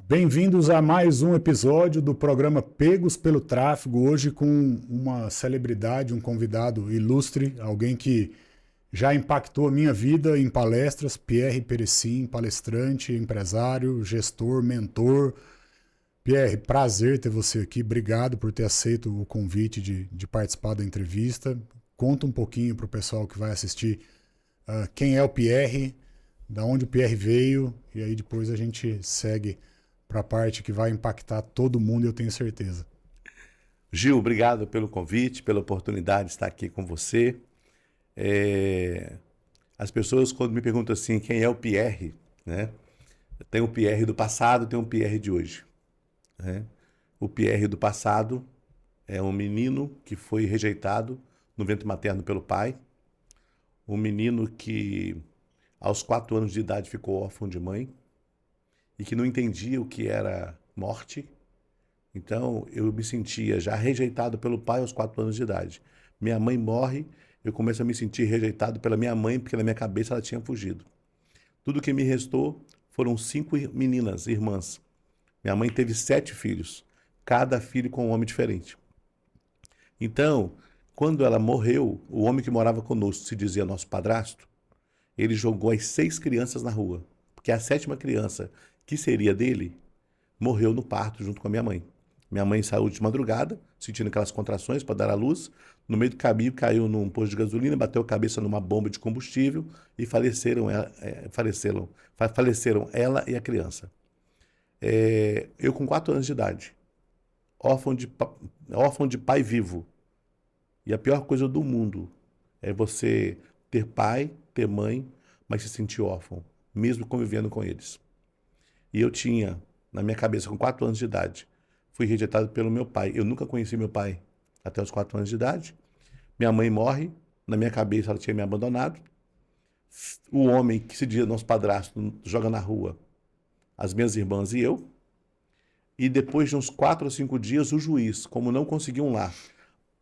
Bem-vindos a mais um episódio do programa Pegos pelo Tráfego, hoje com uma celebridade, um convidado ilustre, alguém que já impactou a minha vida em palestras, Pierre Perecim, palestrante, empresário, gestor, mentor. Pierre, prazer ter você aqui, obrigado por ter aceito o convite de participar da entrevista. Conta um pouquinho para o pessoal que vai assistir quem é o Pierre, da onde o Pierre veio, e aí depois a gente segue para a parte que vai impactar todo mundo, eu tenho certeza. Gil, obrigado pelo convite, pela oportunidade de estar aqui com você. As pessoas, quando me perguntam assim, quem é o Pierre, né? Tem o Pierre do passado, tem o Pierre de hoje, né? O Pierre do passado é um menino que foi rejeitado no ventre materno pelo pai, um menino que aos 4 anos de idade ficou órfão de mãe e que não entendia o que era morte. Então, eu me sentia já rejeitado pelo pai aos 4 anos de idade. Minha mãe morre, eu começo a me sentir rejeitado pela minha mãe, porque na minha cabeça ela tinha fugido. Tudo que me restou foram 5 meninas, irmãs. Minha mãe teve 7 filhos, cada filho com um homem diferente. Então, quando ela morreu, o homem que morava conosco, se dizia nosso padrasto, ele jogou as 6 crianças na rua, porque a 7ª criança, que seria dele, morreu no parto junto com a minha mãe. Minha mãe saiu de madrugada, sentindo aquelas contrações para dar à luz. No meio do caminho, caiu num posto de gasolina, bateu a cabeça numa bomba de combustível e faleceram ela e a criança. Eu com 4 anos de idade, órfão de pai vivo. E a pior coisa do mundo é você ter pai, ter mãe, mas se sentir órfão, mesmo convivendo com eles. E eu tinha, na minha cabeça, com 4 anos de idade, fui rejeitado pelo meu pai. Eu nunca conheci meu pai até os 4 anos de idade. Minha mãe morre, na minha cabeça ela tinha me abandonado. O homem que se dizia nosso padrasto joga na rua as minhas irmãs e eu. E depois de uns 4 ou 5 dias, o juiz, como não conseguiu um lar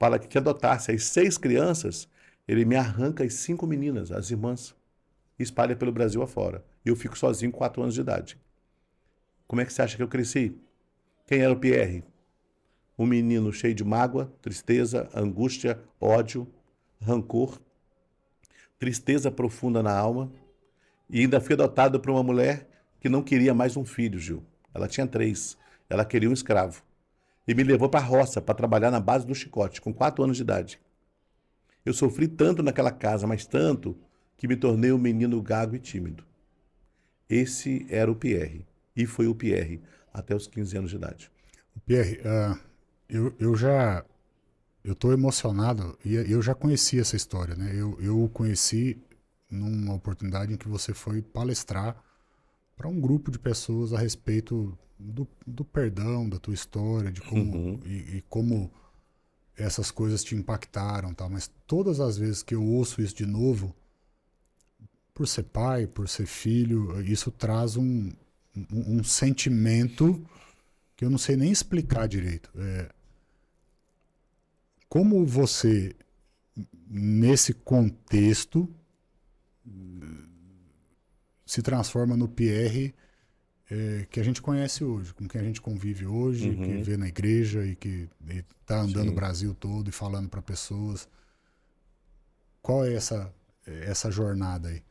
para que adotasse as 6 crianças, ele me arranca as 5 meninas, as irmãs, e espalha pelo Brasil afora. E eu fico sozinho com 4 anos de idade. Como é que você acha que eu cresci? Quem era o Pierre? Um menino cheio de mágoa, tristeza, angústia, ódio, rancor, tristeza profunda na alma. E ainda fui adotado por uma mulher que não queria mais um filho, Gil. Ela tinha 3. Ela queria um escravo. E me levou para a roça para trabalhar na base do chicote, com 4 anos de idade. Eu sofri tanto naquela casa, mas tanto, que me tornei um menino gago e tímido. Esse era o Pierre. E foi o Pierre até os 15 anos de idade. Pierre, eu estou emocionado e eu já conheci essa história, né? Eu o conheci numa oportunidade em que você foi palestrar para um grupo de pessoas a respeito do perdão, da tua história, de como e como essas coisas te impactaram, tal. Mas todas as vezes que eu ouço isso de novo, por ser pai, por ser filho, isso traz um sentimento que eu não sei nem explicar direito. Como você, nesse contexto, se transforma no Pierre que a gente conhece hoje, com quem a gente convive hoje, que vê na igreja e que está andando o Brasil todo e falando para pessoas. Qual é essa jornada aí?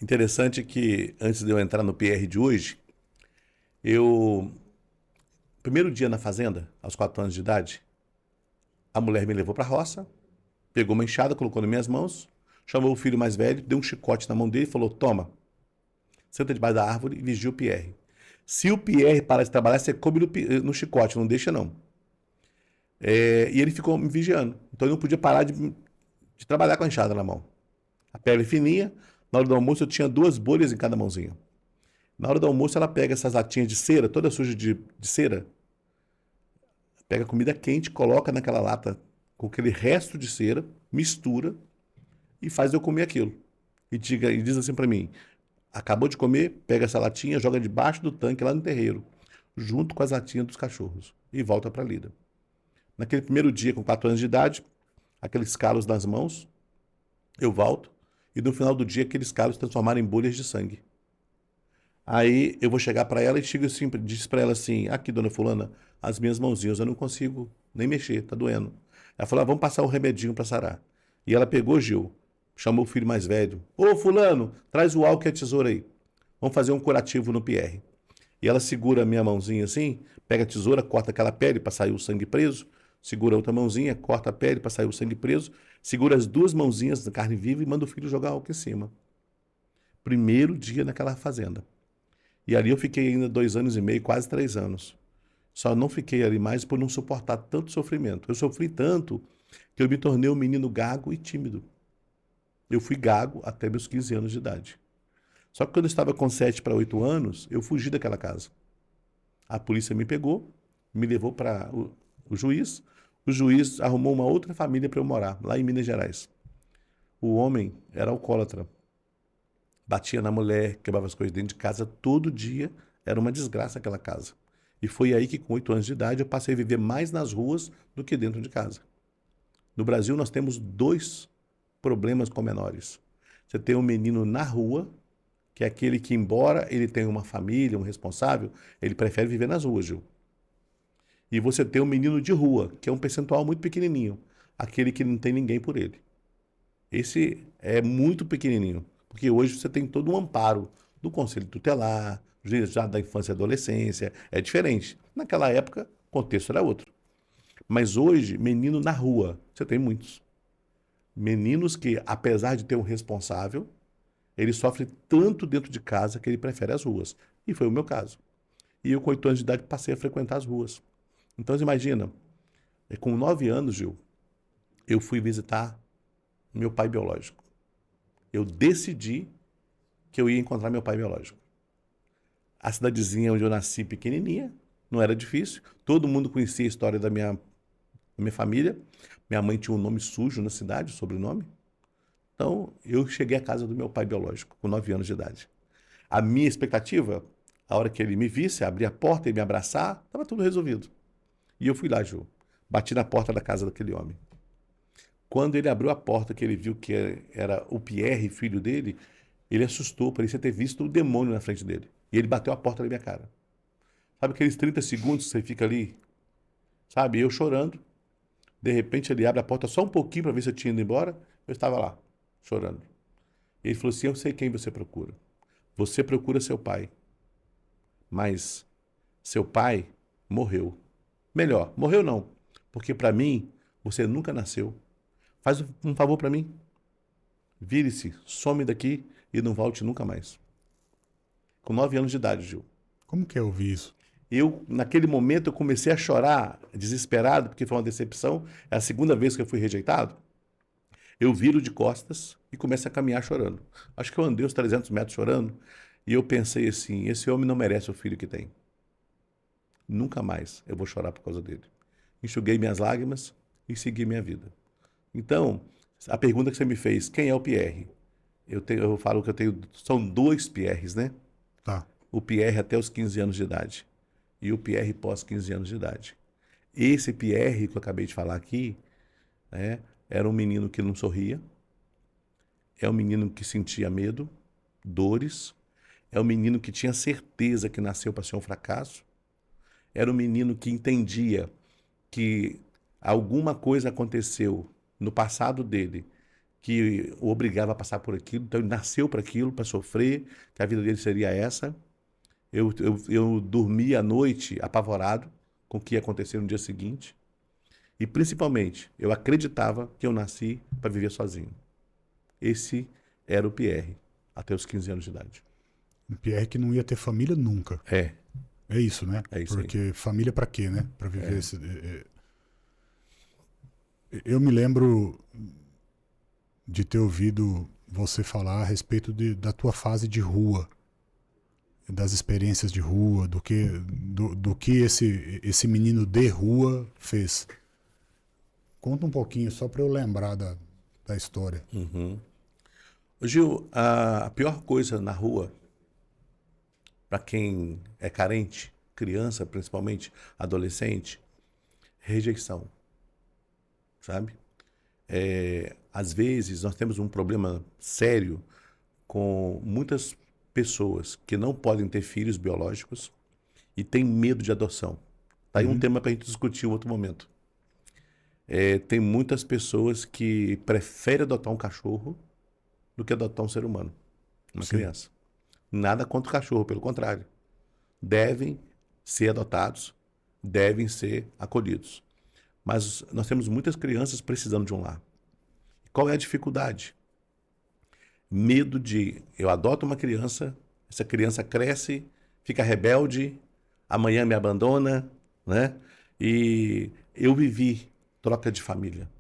Interessante que, antes de eu entrar no Pierre de hoje, primeiro dia na fazenda, aos 4 anos de idade, a mulher me levou para a roça, pegou uma enxada, colocou nas minhas mãos, chamou o filho mais velho, deu um chicote na mão dele e falou: toma, senta debaixo da árvore e vigia o Pierre. Se o Pierre parar de trabalhar, você come no chicote, não deixa não. E ele ficou me vigiando. Então eu não podia parar de trabalhar com a enxada na mão. A pele fininha, na hora do almoço eu tinha 2 bolhas em cada mãozinha. Na hora do almoço ela pega essas latinhas de cera, toda suja de cera, pega comida quente, coloca naquela lata com aquele resto de cera, mistura e faz eu comer aquilo. E diz assim para mim: acabou de comer, pega essa latinha, joga debaixo do tanque lá no terreiro, junto com as latinhas dos cachorros, e volta para a lida. Naquele primeiro dia, com 4 anos de idade, aqueles calos nas mãos, eu volto, e no final do dia aqueles calos se transformaram em bolhas de sangue. Aí eu vou chegar para ela e chego assim, disse para ela assim: aqui, dona Fulana, as minhas mãozinhas, eu não consigo nem mexer, tá doendo. Ela falou: vamos passar um remedinho para sarar. E ela pegou, Gil, chamou o filho mais velho: ô Fulano, traz o álcool e a tesoura aí. Vamos fazer um curativo no PR. E ela segura a minha mãozinha assim, pega a tesoura, corta aquela pele para sair o sangue preso, segura a outra mãozinha, corta a pele para sair o sangue preso, segura as duas mãozinhas da carne viva e manda o filho jogar álcool em cima. Primeiro dia naquela fazenda. E ali eu fiquei ainda 2 anos e meio, quase 3 anos. Só não fiquei ali mais por não suportar tanto sofrimento. Eu sofri tanto que eu me tornei um menino gago e tímido. Eu fui gago até meus 15 anos de idade. Só que quando eu estava com 7 para 8 anos, eu fugi daquela casa. A polícia me pegou, me levou para o juiz. O juiz arrumou uma outra família para eu morar, lá em Minas Gerais. O homem era alcoólatra. Batia na mulher, quebrava as coisas dentro de casa todo dia. Era uma desgraça aquela casa. E foi aí que, com 8 anos de idade, eu passei a viver mais nas ruas do que dentro de casa. No Brasil, nós temos dois problemas com menores. Você tem um menino na rua, que é aquele que, embora ele tenha uma família, um responsável, ele prefere viver nas ruas, Gil. E você tem um menino de rua, que é um percentual muito pequenininho, aquele que não tem ninguém por ele. Esse é muito pequenininho, porque hoje você tem todo um amparo do Conselho Tutelar, já da infância e adolescência, é diferente. Naquela época, o contexto era outro. Mas hoje, menino na rua, você tem muitos. Meninos que, apesar de ter um responsável, ele sofre tanto dentro de casa que ele prefere as ruas. E foi o meu caso. E eu, com 8 anos de idade, passei a frequentar as ruas. Então, você imagina, com 9 anos, Gil, eu fui visitar meu pai biológico. Eu decidi que eu ia encontrar meu pai biológico. A cidadezinha onde eu nasci, pequenininha, não era difícil. Todo mundo conhecia a história da minha família. Minha mãe tinha um nome sujo na cidade, sobrenome. Então, eu cheguei à casa do meu pai biológico, com 9 anos de idade. A minha expectativa, a hora que ele me visse, abrir a porta e me abraçar, estava tudo resolvido. E eu fui lá, Ju. Bati na porta da casa daquele homem. Quando ele abriu a porta, que ele viu que era o Pierre, filho dele, ele assustou, parecia ter visto o demônio na frente dele. E ele bateu a porta na minha cara. Sabe aqueles 30 segundos que você fica ali, sabe? Eu chorando. De repente ele abre a porta só um pouquinho para ver se eu tinha ido embora. Eu estava lá, chorando. Ele falou assim: eu sei quem você procura. Você procura seu pai. Mas seu pai morreu. Melhor, morreu não. Porque para mim, você nunca nasceu. Faz um favor para mim. Vire-se, some daqui e não volte nunca mais. Com 9 anos de idade, Gil. Como que eu ouvi isso? Eu, naquele momento, eu comecei a chorar, desesperado, porque foi uma decepção. É a segunda vez que eu fui rejeitado. Eu viro de costas e começo a caminhar chorando. Acho que eu andei uns 300 metros chorando. E eu pensei assim: esse homem não merece o filho que tem. Nunca mais eu vou chorar por causa dele. Enxuguei minhas lágrimas e segui minha vida. Então, a pergunta que você me fez: quem é o Pierre? Eu falo que eu tenho. São dois Pierres, né? Tá. O Pierre até os 15 anos de idade e o Pierre pós 15 anos de idade. Esse Pierre que eu acabei de falar aqui, né, era um menino que não sorria, é um menino que sentia medo, dores, é um menino que tinha certeza que nasceu para ser um fracasso, era um menino que entendia que alguma coisa aconteceu no passado dele que o obrigava a passar por aquilo, então ele nasceu para aquilo, para sofrer, que a vida dele seria essa. Eu dormia à noite apavorado com o que ia acontecer no dia seguinte. E, principalmente, eu acreditava que eu nasci para viver sozinho. Esse era o Pierre, até os 15 anos de idade. Um Pierre que não ia ter família nunca. É, É isso, né? é isso aí. Porque família pra quê, né? Pra viver esse. Eu me lembro de ter ouvido você falar a respeito da tua fase de rua, das experiências de rua, do que esse menino de rua fez. Conta um pouquinho, só para eu lembrar da história. Gil, a pior coisa na rua, para quem é carente, criança principalmente, adolescente, rejeição, sabe? Às vezes nós temos um problema sério com muitas pessoas que não podem ter filhos biológicos e têm medo de adoção. Tá aí um tema para a gente discutir em outro momento. Tem muitas pessoas que preferem adotar um cachorro do que adotar um ser humano, uma criança. Nada contra o cachorro, pelo contrário. Devem ser adotados, devem ser acolhidos. Mas nós temos muitas crianças precisando de um lar. Qual é a dificuldade? Medo de eu adoto uma criança, essa criança cresce, fica rebelde, amanhã me abandona, né? E eu vivi troca de família.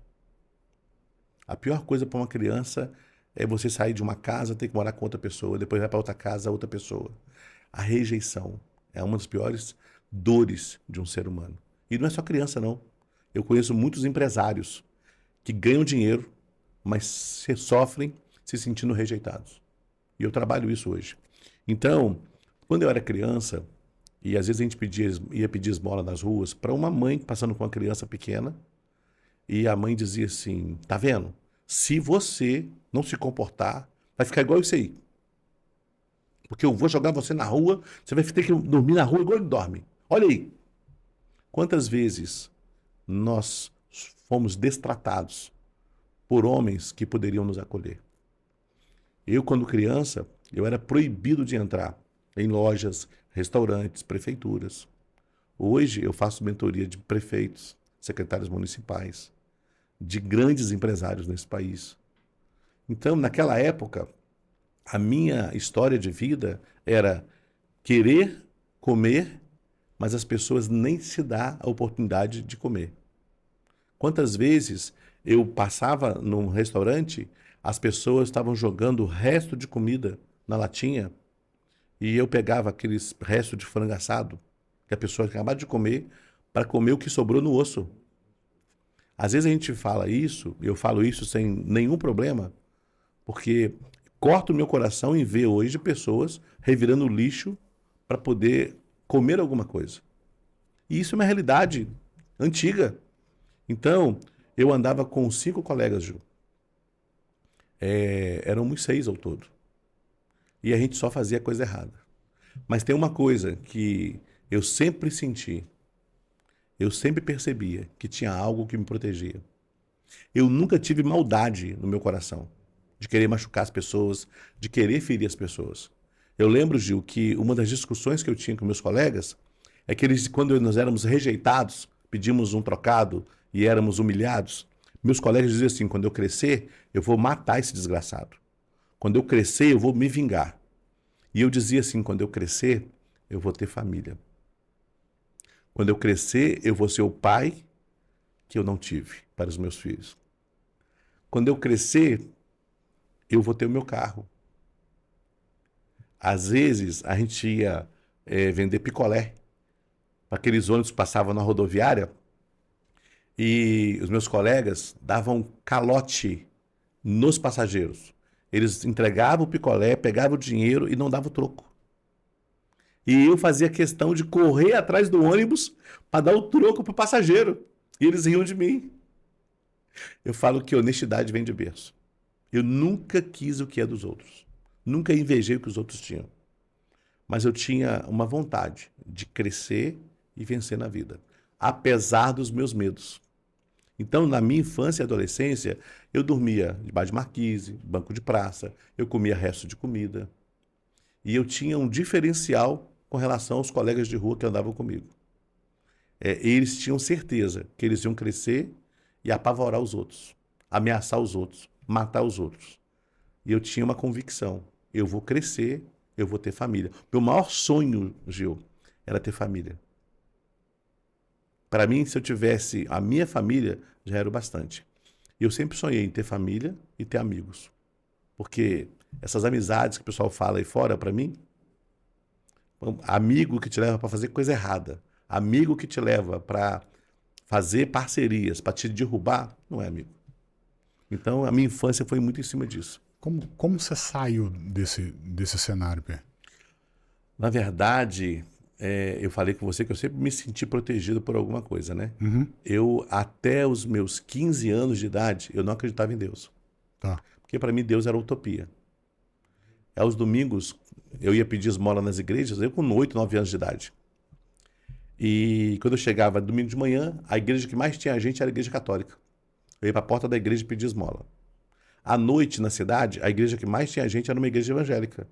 A pior coisa para uma criança é você sair de uma casa, ter que morar com outra pessoa, depois vai para outra casa, outra pessoa. A rejeição é uma das piores dores de um ser humano. E não é só criança, não. Eu conheço muitos empresários que ganham dinheiro, mas sofrem se sentindo rejeitados. E eu trabalho isso hoje. Então, quando eu era criança, e às vezes a gente ia pedir esmola nas ruas, para uma mãe passando com uma criança pequena, e a mãe dizia assim, tá vendo? Se você não se comportar, vai ficar igual isso aí. Porque eu vou jogar você na rua, você vai ter que dormir na rua igual ele dorme. Olha aí. Quantas vezes nós fomos destratados por homens que poderiam nos acolher? Eu, quando criança, eu era proibido de entrar em lojas, restaurantes, prefeituras. Hoje eu faço mentoria de prefeitos, secretários municipais, de grandes empresários nesse país. Então, naquela época, a minha história de vida era querer comer, mas as pessoas nem se dão a oportunidade de comer. Quantas vezes eu passava num restaurante, as pessoas estavam jogando o resto de comida na latinha e eu pegava aqueles restos de frango assado que a pessoa acabou de comer para comer o que sobrou no osso. Às vezes a gente fala isso, eu falo isso sem nenhum problema, porque corta o meu coração em ver hoje pessoas revirando lixo para poder comer alguma coisa. E isso é uma realidade antiga. Então, eu andava com 5 colegas, Ju. Éramos 6 ao todo. E a gente só fazia coisa errada. Mas tem uma coisa que eu sempre senti, eu sempre percebia que tinha algo que me protegia. Eu nunca tive maldade no meu coração, de querer machucar as pessoas, de querer ferir as pessoas. Eu lembro, Gil, que uma das discussões que eu tinha com meus colegas é que eles, quando nós éramos rejeitados, pedimos um trocado e éramos humilhados, meus colegas diziam assim, quando eu crescer, eu vou matar esse desgraçado. Quando eu crescer, eu vou me vingar. E eu dizia assim, quando eu crescer, eu vou ter família. Quando eu crescer, eu vou ser o pai que eu não tive para os meus filhos. Quando eu crescer, eu vou ter o meu carro. Às vezes, a gente ia vender picolé para aqueles ônibus que passavam na rodoviária e os meus colegas davam calote nos passageiros. Eles entregavam o picolé, pegavam o dinheiro e não davam o troco. E eu fazia questão de correr atrás do ônibus para dar o troco para o passageiro. E eles riam de mim. Eu falo que honestidade vem de berço. Eu nunca quis o que é dos outros. Nunca invejei o que os outros tinham. Mas eu tinha uma vontade de crescer e vencer na vida, apesar dos meus medos. Então, na minha infância e adolescência, eu dormia debaixo de marquise, banco de praça, eu comia resto de comida. E eu tinha um diferencial com relação aos colegas de rua que andavam comigo. Eles tinham certeza que eles iam crescer e apavorar os outros, ameaçar os outros, matar os outros. E eu tinha uma convicção, eu vou crescer, eu vou ter família. Meu maior sonho, Gil, era ter família. Para mim, se eu tivesse a minha família, já era o bastante. E eu sempre sonhei em ter família e ter amigos. Porque essas amizades que o pessoal fala aí fora, para mim, amigo que te leva para fazer coisa errada, amigo que te leva para fazer parcerias, para te derrubar, não é amigo. Então, a minha infância foi muito em cima disso. Como você saiu desse cenário, Pê? Na verdade, eu falei com você que eu sempre me senti protegido por alguma coisa, né? Uhum. Eu, até os meus 15 anos de idade, eu não acreditava em Deus. Tá. Porque para mim Deus era utopia. Aos domingos, eu ia pedir esmola nas igrejas, eu com 8, 9 anos de idade. E quando eu chegava domingo de manhã, a igreja que mais tinha gente era a igreja católica. Eu ia para a porta da igreja pedir esmola. À noite, na cidade, a igreja que mais tinha gente era uma igreja evangélica.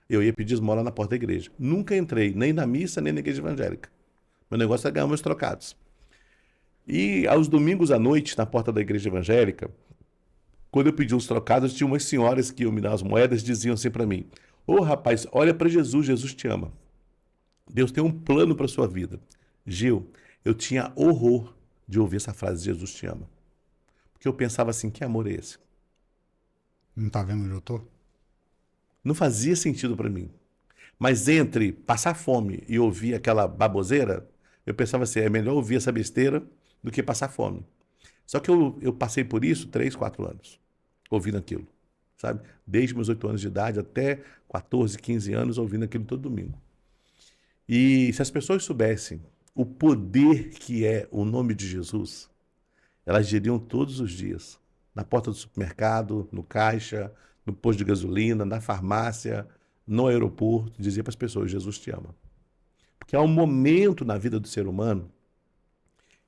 Eu ia pedir esmola na porta da igreja. Nunca entrei, nem na missa, nem na igreja evangélica. Meu negócio era ganhar meus trocados. E aos domingos à noite, na porta da igreja evangélica, quando eu pedia uns trocados, tinha umas senhoras que iam me dar as moedas e diziam assim para mim: Ô rapaz, olha para Jesus, Jesus te ama. Deus tem um plano para sua vida. Gil, eu tinha horror de ouvir essa frase, Jesus te ama. Porque eu pensava assim, que amor é esse? Não tá vendo onde eu tô? Não fazia sentido para mim. Mas entre passar fome e ouvir aquela baboseira, eu pensava assim, é melhor ouvir essa besteira do que passar fome. Só que eu passei por isso 3, 4 anos, ouvindo aquilo, sabe? Desde meus 8 anos de idade até 14, 15 anos, ouvindo aquilo todo domingo. E se as pessoas soubessem o poder que é o nome de Jesus, elas diriam todos os dias, na porta do supermercado, no caixa, no posto de gasolina, na farmácia, no aeroporto, dizia para as pessoas, Jesus te ama. Porque há um momento na vida do ser humano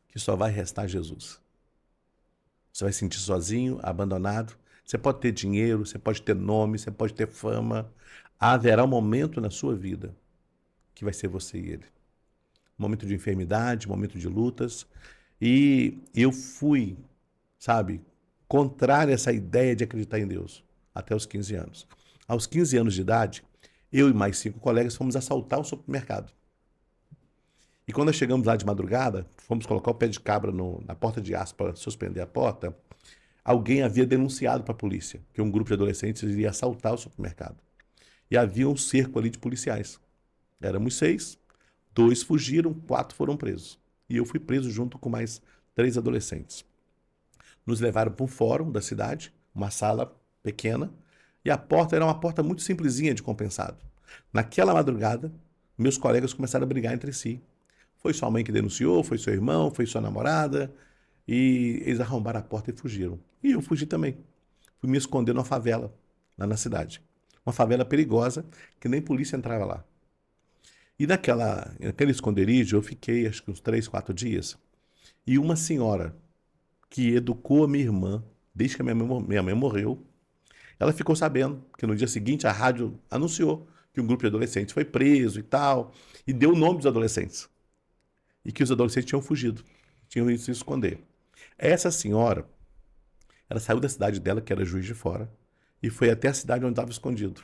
que só vai restar Jesus. Você vai se sentir sozinho, abandonado. Você pode ter dinheiro, você pode ter nome, você pode ter fama. Haverá um momento na sua vida que vai ser você e ele. Momento de enfermidade, momento de lutas. E eu fui, sabe, contrário a essa ideia de acreditar em Deus, até os 15 anos. Aos 15 anos de idade, eu e mais 5 colegas fomos assaltar um supermercado. E quando nós chegamos lá de madrugada, fomos colocar o pé de cabra na porta de aço para suspender a porta, alguém havia denunciado para a polícia que um grupo de adolescentes iria assaltar o supermercado. E havia um cerco ali de policiais. Éramos 6, 2 fugiram, 4 foram presos. E eu fui preso junto com mais 3 adolescentes. Nos levaram para um fórum da cidade, uma sala pequena, e a porta era uma porta muito simplesinha de compensado. Naquela madrugada, meus colegas começaram a brigar entre si. Foi sua mãe que denunciou, foi seu irmão, foi sua namorada, e eles arrombaram a porta e fugiram. E eu fugi também. Fui me esconder numa favela, lá na cidade. Uma favela perigosa, que nem polícia entrava lá. E naquele esconderijo eu fiquei acho que uns 3, 4 dias. E uma senhora que educou a minha irmã, desde que a minha mãe morreu, ela ficou sabendo que no dia seguinte a rádio anunciou que um grupo de adolescentes foi preso e tal, e deu o nome dos adolescentes. E que os adolescentes tinham fugido, tinham ido se esconder. Essa senhora, ela saiu da cidade dela, que era Juiz de Fora, e foi até a cidade onde estava escondido,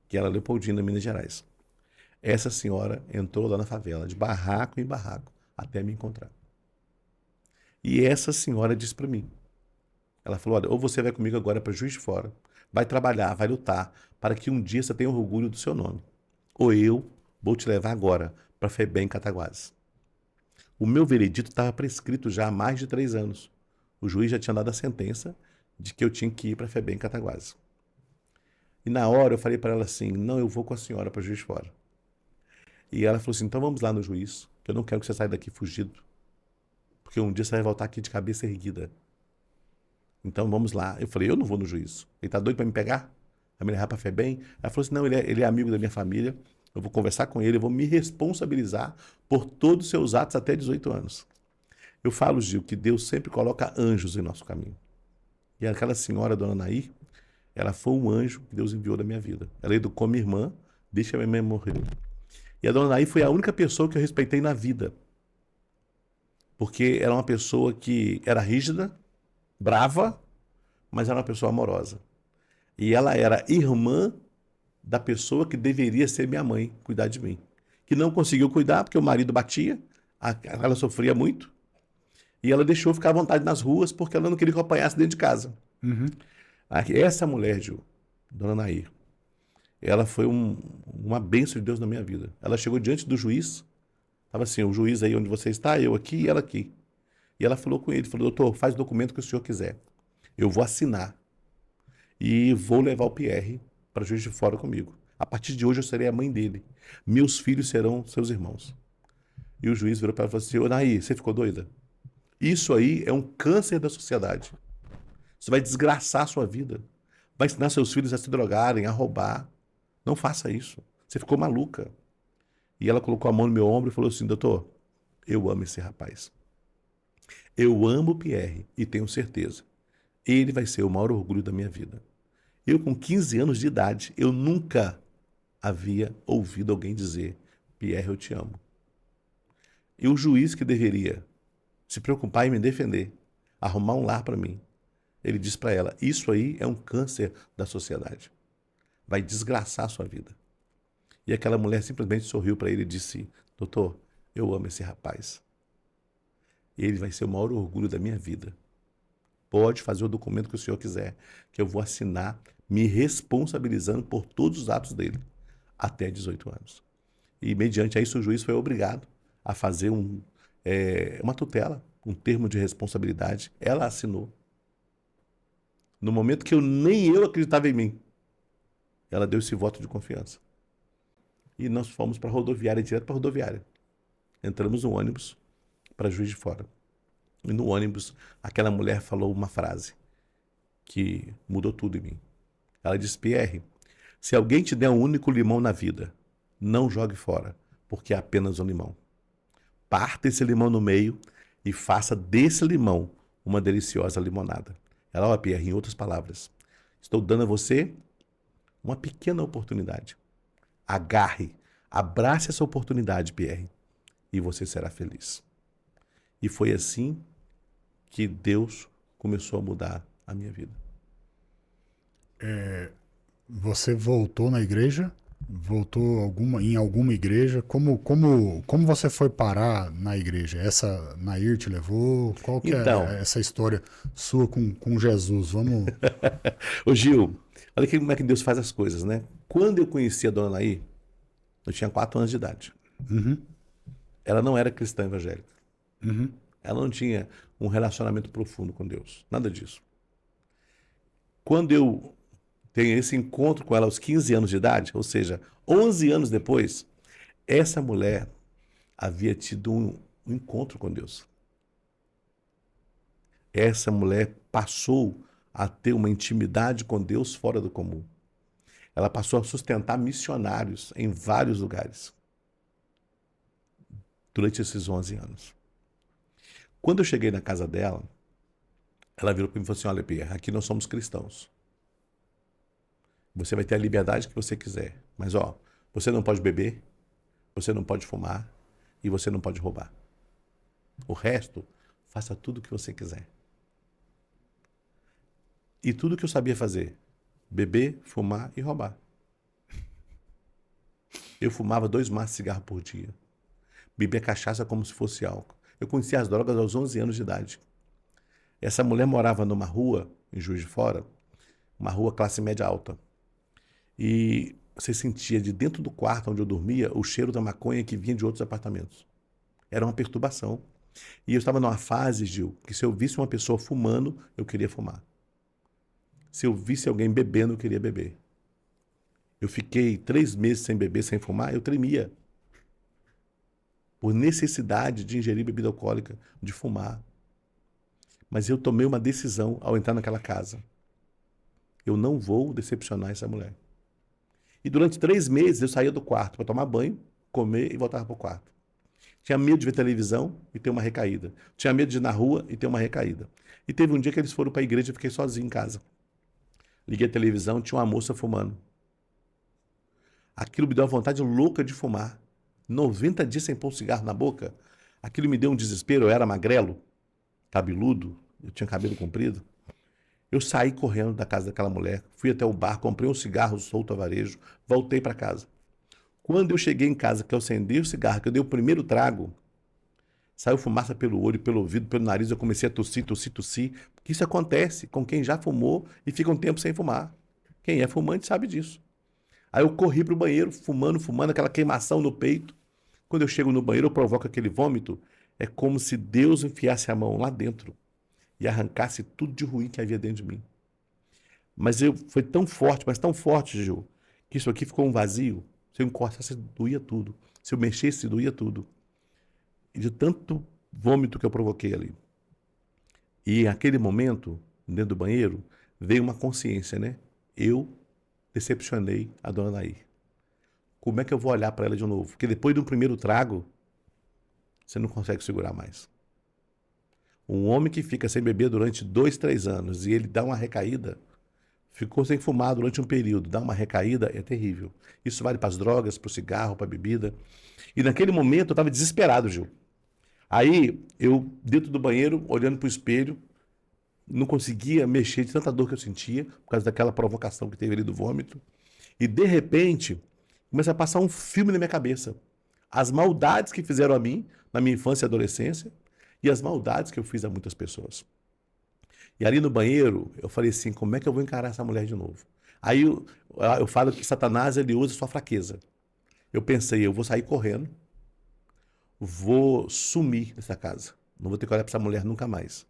que era Leopoldina, Minas Gerais. Essa senhora entrou lá na favela, de barraco em barraco, até me encontrar. E essa senhora disse para mim, ela falou, olha, ou você vai comigo agora para Juiz de Fora, vai trabalhar, vai lutar, para que um dia você tenha orgulho do seu nome. Ou eu vou te levar agora para FEBEM Cataguases. O meu veredito estava prescrito já há mais de 3 anos. O juiz já tinha dado a sentença de que eu tinha que ir para FEBEM Cataguases. E na hora eu falei para ela assim, não, eu vou com a senhora para Juiz de Fora. E ela falou assim, então vamos lá no juiz, que eu não quero que você saia daqui fugido, porque um dia você vai voltar aqui de cabeça erguida. Então vamos lá. Eu falei, eu não vou no juiz. Ele tá doido para me pegar? Vai me levar para FEBEM? Ela falou assim, não, ele é amigo da minha família, eu vou conversar com ele, eu vou me responsabilizar por todos os seus atos até 18 anos. Eu falo, Gil, que Deus sempre coloca anjos em nosso caminho. E aquela senhora, dona Nair, ela foi um anjo que Deus enviou da minha vida. Ela educou minha irmã, desde que a minha mãe morreu. E a dona Nair foi a única pessoa que eu respeitei na vida. Porque era uma pessoa que era rígida, brava, mas era uma pessoa amorosa. E ela era irmã da pessoa que deveria ser minha mãe, cuidar de mim. Que não conseguiu cuidar porque o marido batia, ela sofria muito. E ela deixou ficar à vontade nas ruas porque ela não queria que eu apanhasse dentro de casa. Uhum. Essa mulher, Gil, dona Nair, ela foi uma bênção de Deus na minha vida. Ela chegou diante do juiz, estava assim, o juiz aí onde você está, eu aqui e ela aqui. E ela falou com ele, falou, doutor, faz o documento que o senhor quiser. Eu vou assinar e vou levar o Pierre para Juiz de Fora comigo. A partir de hoje eu serei a mãe dele. Meus filhos serão seus irmãos. E o juiz virou para ela e falou assim, ô Nair, você ficou doida? Isso aí é um câncer da sociedade. Você vai desgraçar a sua vida. Vai ensinar seus filhos a se drogarem, a roubar. Não faça isso. Você ficou maluca. E ela colocou a mão no meu ombro e falou assim, doutor, eu amo esse rapaz. Eu amo o Pierre e tenho certeza. Ele vai ser o maior orgulho da minha vida. Eu, com 15 anos de idade, eu nunca havia ouvido alguém dizer, Pierre, eu te amo. E o juiz que deveria se preocupar em me defender, arrumar um lar para mim, ele diz para ela, isso aí é um câncer da sociedade. Vai desgraçar a sua vida. E aquela mulher simplesmente sorriu para ele e disse, doutor, eu amo esse rapaz. Ele vai ser o maior orgulho da minha vida. Pode fazer o documento que o senhor quiser, que eu vou assinar me responsabilizando por todos os atos dele, até 18 anos. E, mediante a isso, o juiz foi obrigado a fazer uma tutela, um termo de responsabilidade. Ela assinou. No momento que nem eu acreditava em mim, ela deu esse voto de confiança. E nós fomos para a rodoviária, direto para a rodoviária. Entramos no ônibus para Juiz de Fora. E no ônibus, aquela mulher falou uma frase que mudou tudo em mim. Ela disse, Pierre, se alguém te der um único limão na vida, não jogue fora, porque é apenas um limão. Parta esse limão no meio e faça desse limão uma deliciosa limonada. Ela, ó, Pierre, em outras palavras, estou dando a você uma pequena oportunidade. Agarre, abrace essa oportunidade, Pierre, e você será feliz. E foi assim que Deus começou a mudar a minha vida. Você voltou na igreja? Voltou em alguma igreja? Como você foi parar na igreja? Essa Nair te levou? Qual que Então, é essa história sua com Jesus? Vamos. ô Gil, olha aqui como é que Deus faz as coisas, né? Quando eu conheci a dona Nair, eu tinha 4 anos de idade. Uhum, Ela não era cristã evangélica. uhum. Ela não tinha um relacionamento profundo com Deus. Nada disso. Quando eu tenho esse encontro com ela aos 15 anos de idade, ou seja, 11 anos depois, essa mulher havia tido um encontro com Deus. Essa mulher passou a ter uma intimidade com Deus fora do comum. Ela passou a sustentar missionários em vários lugares durante esses 11 anos. Quando eu cheguei na casa dela, ela virou para mim e falou assim, olha, Pierre, aqui nós somos cristãos. Você vai ter a liberdade que você quiser. Mas, ó, você não pode beber, você não pode fumar e você não pode roubar. O resto, faça tudo o que você quiser. E tudo que eu sabia fazer, beber, fumar e roubar. Eu fumava 2 maços de cigarro por dia. Bebia cachaça como se fosse álcool. Eu conhecia as drogas aos 11 anos de idade. Essa mulher morava numa rua, em Juiz de Fora, uma rua classe média alta. E você sentia de dentro do quarto onde eu dormia o cheiro da maconha que vinha de outros apartamentos. Era uma perturbação. E eu estava numa fase, Gil, que se eu visse uma pessoa fumando, eu queria fumar. Se eu visse alguém bebendo, eu queria beber. Eu fiquei 3 meses sem beber, sem fumar, eu tremia. Por necessidade de ingerir bebida alcoólica, de fumar. Mas eu tomei uma decisão ao entrar naquela casa. Eu não vou decepcionar essa mulher. E durante 3 meses eu saía do quarto para tomar banho, comer e voltava para o quarto. Tinha medo de ver televisão e ter uma recaída. Tinha medo de ir na rua e ter uma recaída. E teve um dia que eles foram para a igreja e eu fiquei sozinho em casa. Liguei a televisão, tinha uma moça fumando. Aquilo me deu uma vontade louca de fumar. 90 dias sem pôr um cigarro na boca. Aquilo me deu um desespero. Eu era magrelo, cabeludo, eu tinha cabelo comprido. Eu saí correndo da casa daquela mulher, fui até o bar, comprei um cigarro solto a varejo, voltei para casa. Quando eu cheguei em casa, que eu acendi o cigarro, que eu dei o primeiro trago, saiu fumaça pelo olho, pelo ouvido, pelo nariz, eu comecei a tossir, tossir, tossir. Porque isso acontece com quem já fumou e fica um tempo sem fumar. Quem é fumante sabe disso. Aí eu corri pro banheiro, fumando, aquela queimação no peito. Quando eu chego no banheiro, eu provoco aquele vômito. É como se Deus enfiasse a mão lá dentro e arrancasse tudo de ruim que havia dentro de mim. Mas foi tão forte, mas tão forte, Gil, que isso aqui ficou um vazio. Se eu encostasse, doía tudo. Se eu mexesse, doía tudo. E de tanto vômito que eu provoquei ali. E naquele momento, dentro do banheiro, veio uma consciência, né? Eu decepcionei a dona Nair. como é que eu vou olhar para ela de novo? Porque depois de um primeiro trago, você não consegue segurar mais. Um homem que fica sem beber durante 2, 3 anos e ele dá uma recaída, ficou sem fumar durante um período, dá uma recaída, é terrível. Isso vale para as drogas, para o cigarro, para a bebida. E naquele momento eu estava desesperado, Gil. Aí eu, dentro do banheiro, olhando para o espelho, não conseguia mexer de tanta dor que eu sentia, por causa daquela provocação que teve ali do vômito. E de repente, começa a passar um filme na minha cabeça. As maldades que fizeram a mim, na minha infância e adolescência, e as maldades que eu fiz a muitas pessoas. E ali no banheiro, eu falei assim, como é que eu vou encarar essa mulher de novo? Aí eu falo que Satanás, ele usa sua fraqueza. Eu pensei, eu vou sair correndo, vou sumir dessa casa. Não vou ter que olhar para essa mulher nunca mais.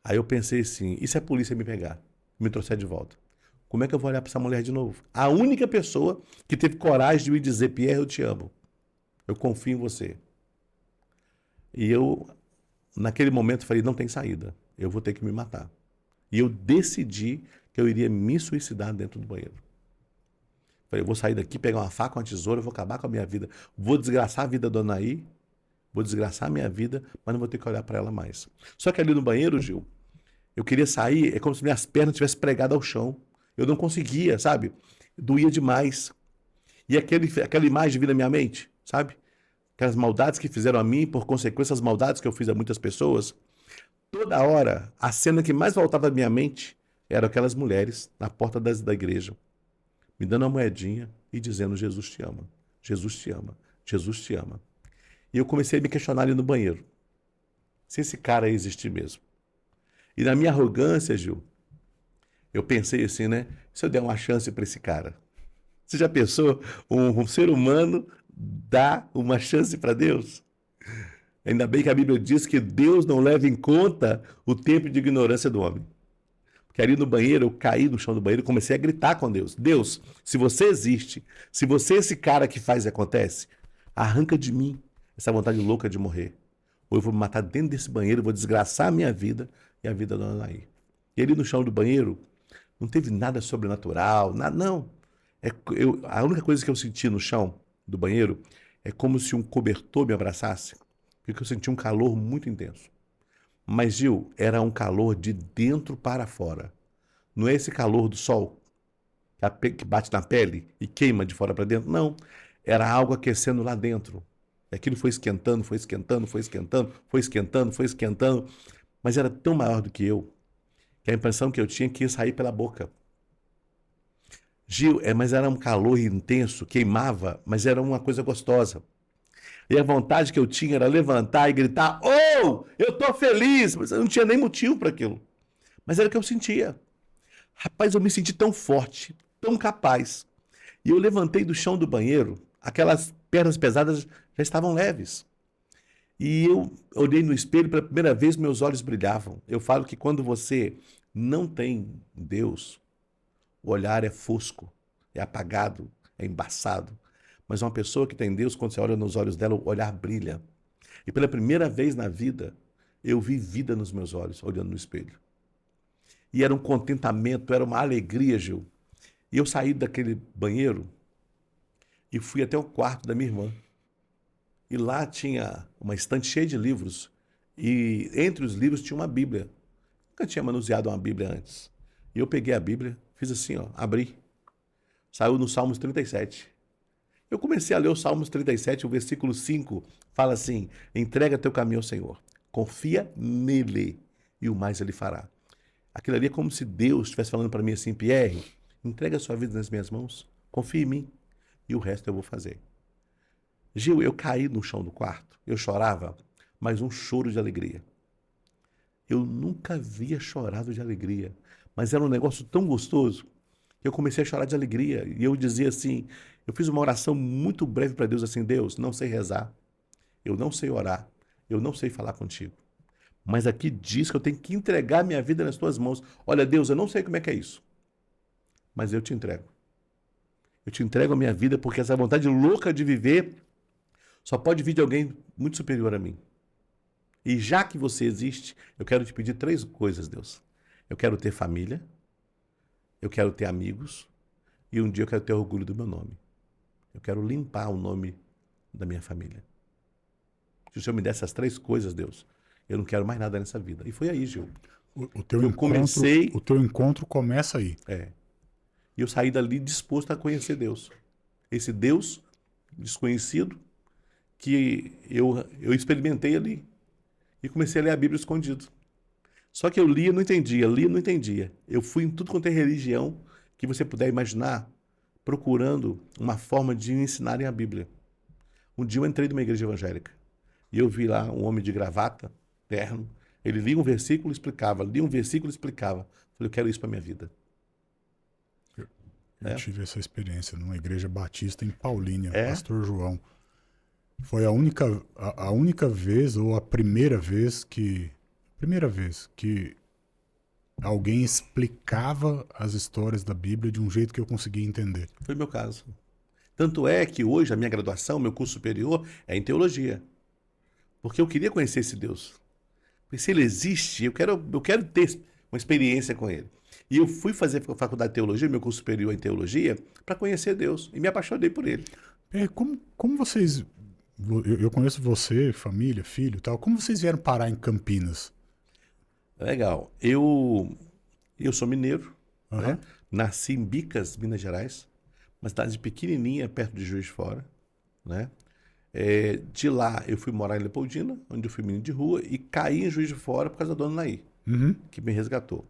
Aí eu pensei assim, e se a polícia me pegar? Me trouxer de volta? Como é que eu vou olhar para essa mulher de novo? A única pessoa que teve coragem de me dizer, Pierre, eu te amo. Eu confio em você. E eu, naquele momento, falei, não tem saída. Eu vou ter que me matar. E eu decidi que eu iria me suicidar dentro do banheiro. Falei, eu vou sair daqui, pegar uma faca, uma tesoura, eu vou acabar com a minha vida. Vou desgraçar a vida da Dona Anaí, vou desgraçar a minha vida, mas não vou ter que olhar para ela mais. Só que ali no banheiro, Gil, eu queria sair, é como se minhas pernas tivessem pregado ao chão. Eu não conseguia, sabe? Doía demais. E aquela imagem vinha na minha mente, sabe? Aquelas maldades que fizeram a mim, por consequência, as maldades que eu fiz a muitas pessoas. Toda hora, a cena que mais voltava à minha mente eram aquelas mulheres na porta da igreja, me dando uma moedinha e dizendo, Jesus te ama, Jesus te ama, Jesus te ama. E eu comecei a me questionar ali no banheiro, se esse cara existir mesmo. E na minha arrogância, Gil, eu pensei assim, né? Se eu der uma chance para esse cara. Você já pensou um ser humano dar uma chance para Deus? Ainda bem que a Bíblia diz que Deus não leva em conta o tempo de ignorância do homem. Porque ali no banheiro, eu caí no chão do banheiro e comecei a gritar com Deus. Deus, se você existe, se você é esse cara que faz e acontece, arranca de mim essa vontade louca de morrer. Ou eu vou me matar dentro desse banheiro, vou desgraçar a minha vida e a vida da Dona Anaí. E ali no chão do banheiro, não teve nada sobrenatural, nada, não. A única coisa que eu senti no chão do banheiro é como se um cobertor me abraçasse, porque eu senti um calor muito intenso. Mas, Gil, era um calor de dentro para fora. Não é esse calor do sol que bate na pele e queima de fora para dentro. Não. Era algo aquecendo lá dentro. E aquilo foi esquentando, foi esquentando, foi esquentando, foi esquentando, foi esquentando. Mas era tão maior do que eu, que a impressão que eu tinha que ia sair pela boca. Gil, mas era um calor intenso, queimava, mas era uma coisa gostosa. E a vontade que eu tinha era levantar e gritar, oh, eu tô feliz, mas eu não tinha nem motivo para aquilo. Mas era o que eu sentia. Rapaz, eu me senti tão forte, tão capaz. E eu levantei do chão do banheiro, aquelas pernas pesadas já estavam leves. E eu olhei no espelho, pela primeira vez meus olhos brilhavam. Eu falo que quando você não tem Deus, o olhar é fosco, é apagado, é embaçado. Mas uma pessoa que tem Deus, quando você olha nos olhos dela, o olhar brilha. E pela primeira vez na vida, eu vi vida nos meus olhos, olhando no espelho. E era um contentamento, era uma alegria, Gil. E eu saí daquele banheiro e fui até o quarto da minha irmã. E lá tinha uma estante cheia de livros. E entre os livros tinha uma Bíblia. Nunca tinha manuseado uma Bíblia antes. E eu peguei a Bíblia, fiz assim, ó, abri. Saiu no Salmos 37. Eu comecei a ler o Salmos 37, o versículo 5 fala assim, entrega teu caminho ao Senhor, confia nele e o mais ele fará. Aquilo ali é como se Deus estivesse falando para mim assim, Pierre, entrega a sua vida nas minhas mãos, confia em mim e o resto eu vou fazer. Gil, eu caí no chão do quarto, eu chorava, mas um choro de alegria. Eu nunca havia chorado de alegria, mas era um negócio tão gostoso que eu comecei a chorar de alegria. E eu dizia assim, eu fiz uma oração muito breve para Deus, assim, Deus, não sei rezar, eu não sei orar, eu não sei falar contigo. Mas aqui diz que eu tenho que entregar minha vida nas tuas mãos. Olha, Deus, eu não sei como é que é isso, mas eu te entrego. Eu te entrego a minha vida porque essa vontade louca de viver só pode vir de alguém muito superior a mim. E já que você existe, eu quero te pedir 3 coisas, Deus. Eu quero ter família, eu quero ter amigos e um dia eu quero ter orgulho do meu nome. Eu quero limpar o nome da minha família. Se o Senhor me der essas 3 coisas, Deus, eu não quero mais nada nessa vida. E foi aí, Gil. O teu Eu encontro, comecei... o teu encontro começa aí. E eu saí dali disposto a conhecer Deus. Esse Deus desconhecido que eu experimentei ali. E comecei a ler a Bíblia escondido. Só que eu lia e não entendia. Eu fui em tudo quanto é religião que você puder imaginar, procurando uma forma de ensinarem a Bíblia. Um dia eu entrei numa igreja evangélica e eu vi lá um homem de gravata, terno. Ele lia um versículo e explicava, lia um versículo e explicava. Falei, eu quero isso para minha vida. Eu tive essa experiência numa igreja batista em Paulínia, É? Pastor João. Foi a única vez, ou a primeira vez que alguém explicava as histórias da Bíblia de um jeito que eu conseguia entender. Foi o meu caso. Tanto é que hoje a minha graduação, meu curso superior, é em teologia. Porque eu queria conhecer esse Deus. Porque se ele existe, eu quero ter uma experiência com ele. E eu fui fazer faculdade de teologia, meu curso superior em teologia, para conhecer Deus. E me apaixonei por ele. Como vocês... Eu conheço você, família, filho e tal. Como vocês vieram parar em Campinas? Legal. Eu sou mineiro, né? Aham. Nasci em Bicas, Minas Gerais, uma cidade pequenininha, perto de Juiz de Fora, né? De lá eu fui morar em Leopoldina, onde eu fui menino de rua, e caí em Juiz de Fora por causa da dona Naí, Uhum. que me resgatou.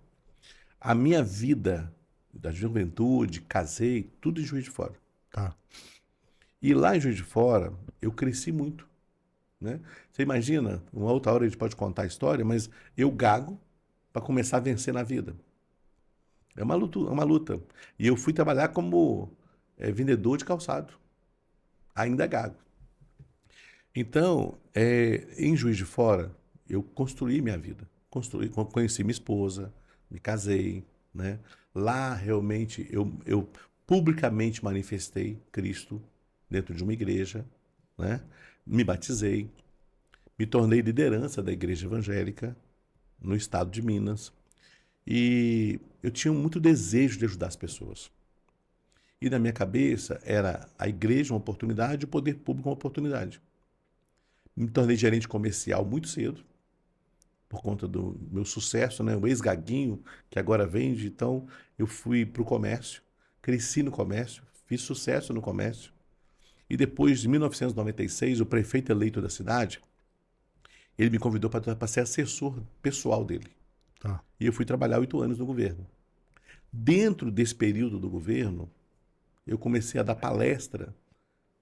A minha vida da juventude, casei, tudo em Juiz de Fora. Tá. E lá em Juiz de Fora, eu cresci muito, né? Você imagina, uma outra hora a gente pode contar a história, mas eu gago para começar a vencer na vida. É uma luta, é uma luta. E eu fui trabalhar como vendedor de calçado, ainda gago. Então, em Juiz de Fora, eu construí minha vida. Conheci minha esposa, me casei, né? Lá, realmente, eu publicamente manifestei Cristo dentro de uma igreja, né? Me batizei, me tornei liderança da igreja evangélica no estado de Minas. E eu tinha muito desejo de ajudar as pessoas. E na minha cabeça era a igreja uma oportunidade, o poder público uma oportunidade. Me tornei gerente comercial muito cedo, por conta do meu sucesso, né? O ex-gaguinho, que agora vende. Então, eu fui para o comércio, cresci no comércio, fiz sucesso no comércio. E depois de 1996, o prefeito eleito da cidade, ele me convidou para ser assessor pessoal dele. Tá. E eu fui trabalhar 8 anos no governo. Dentro desse período do governo, eu comecei a dar palestra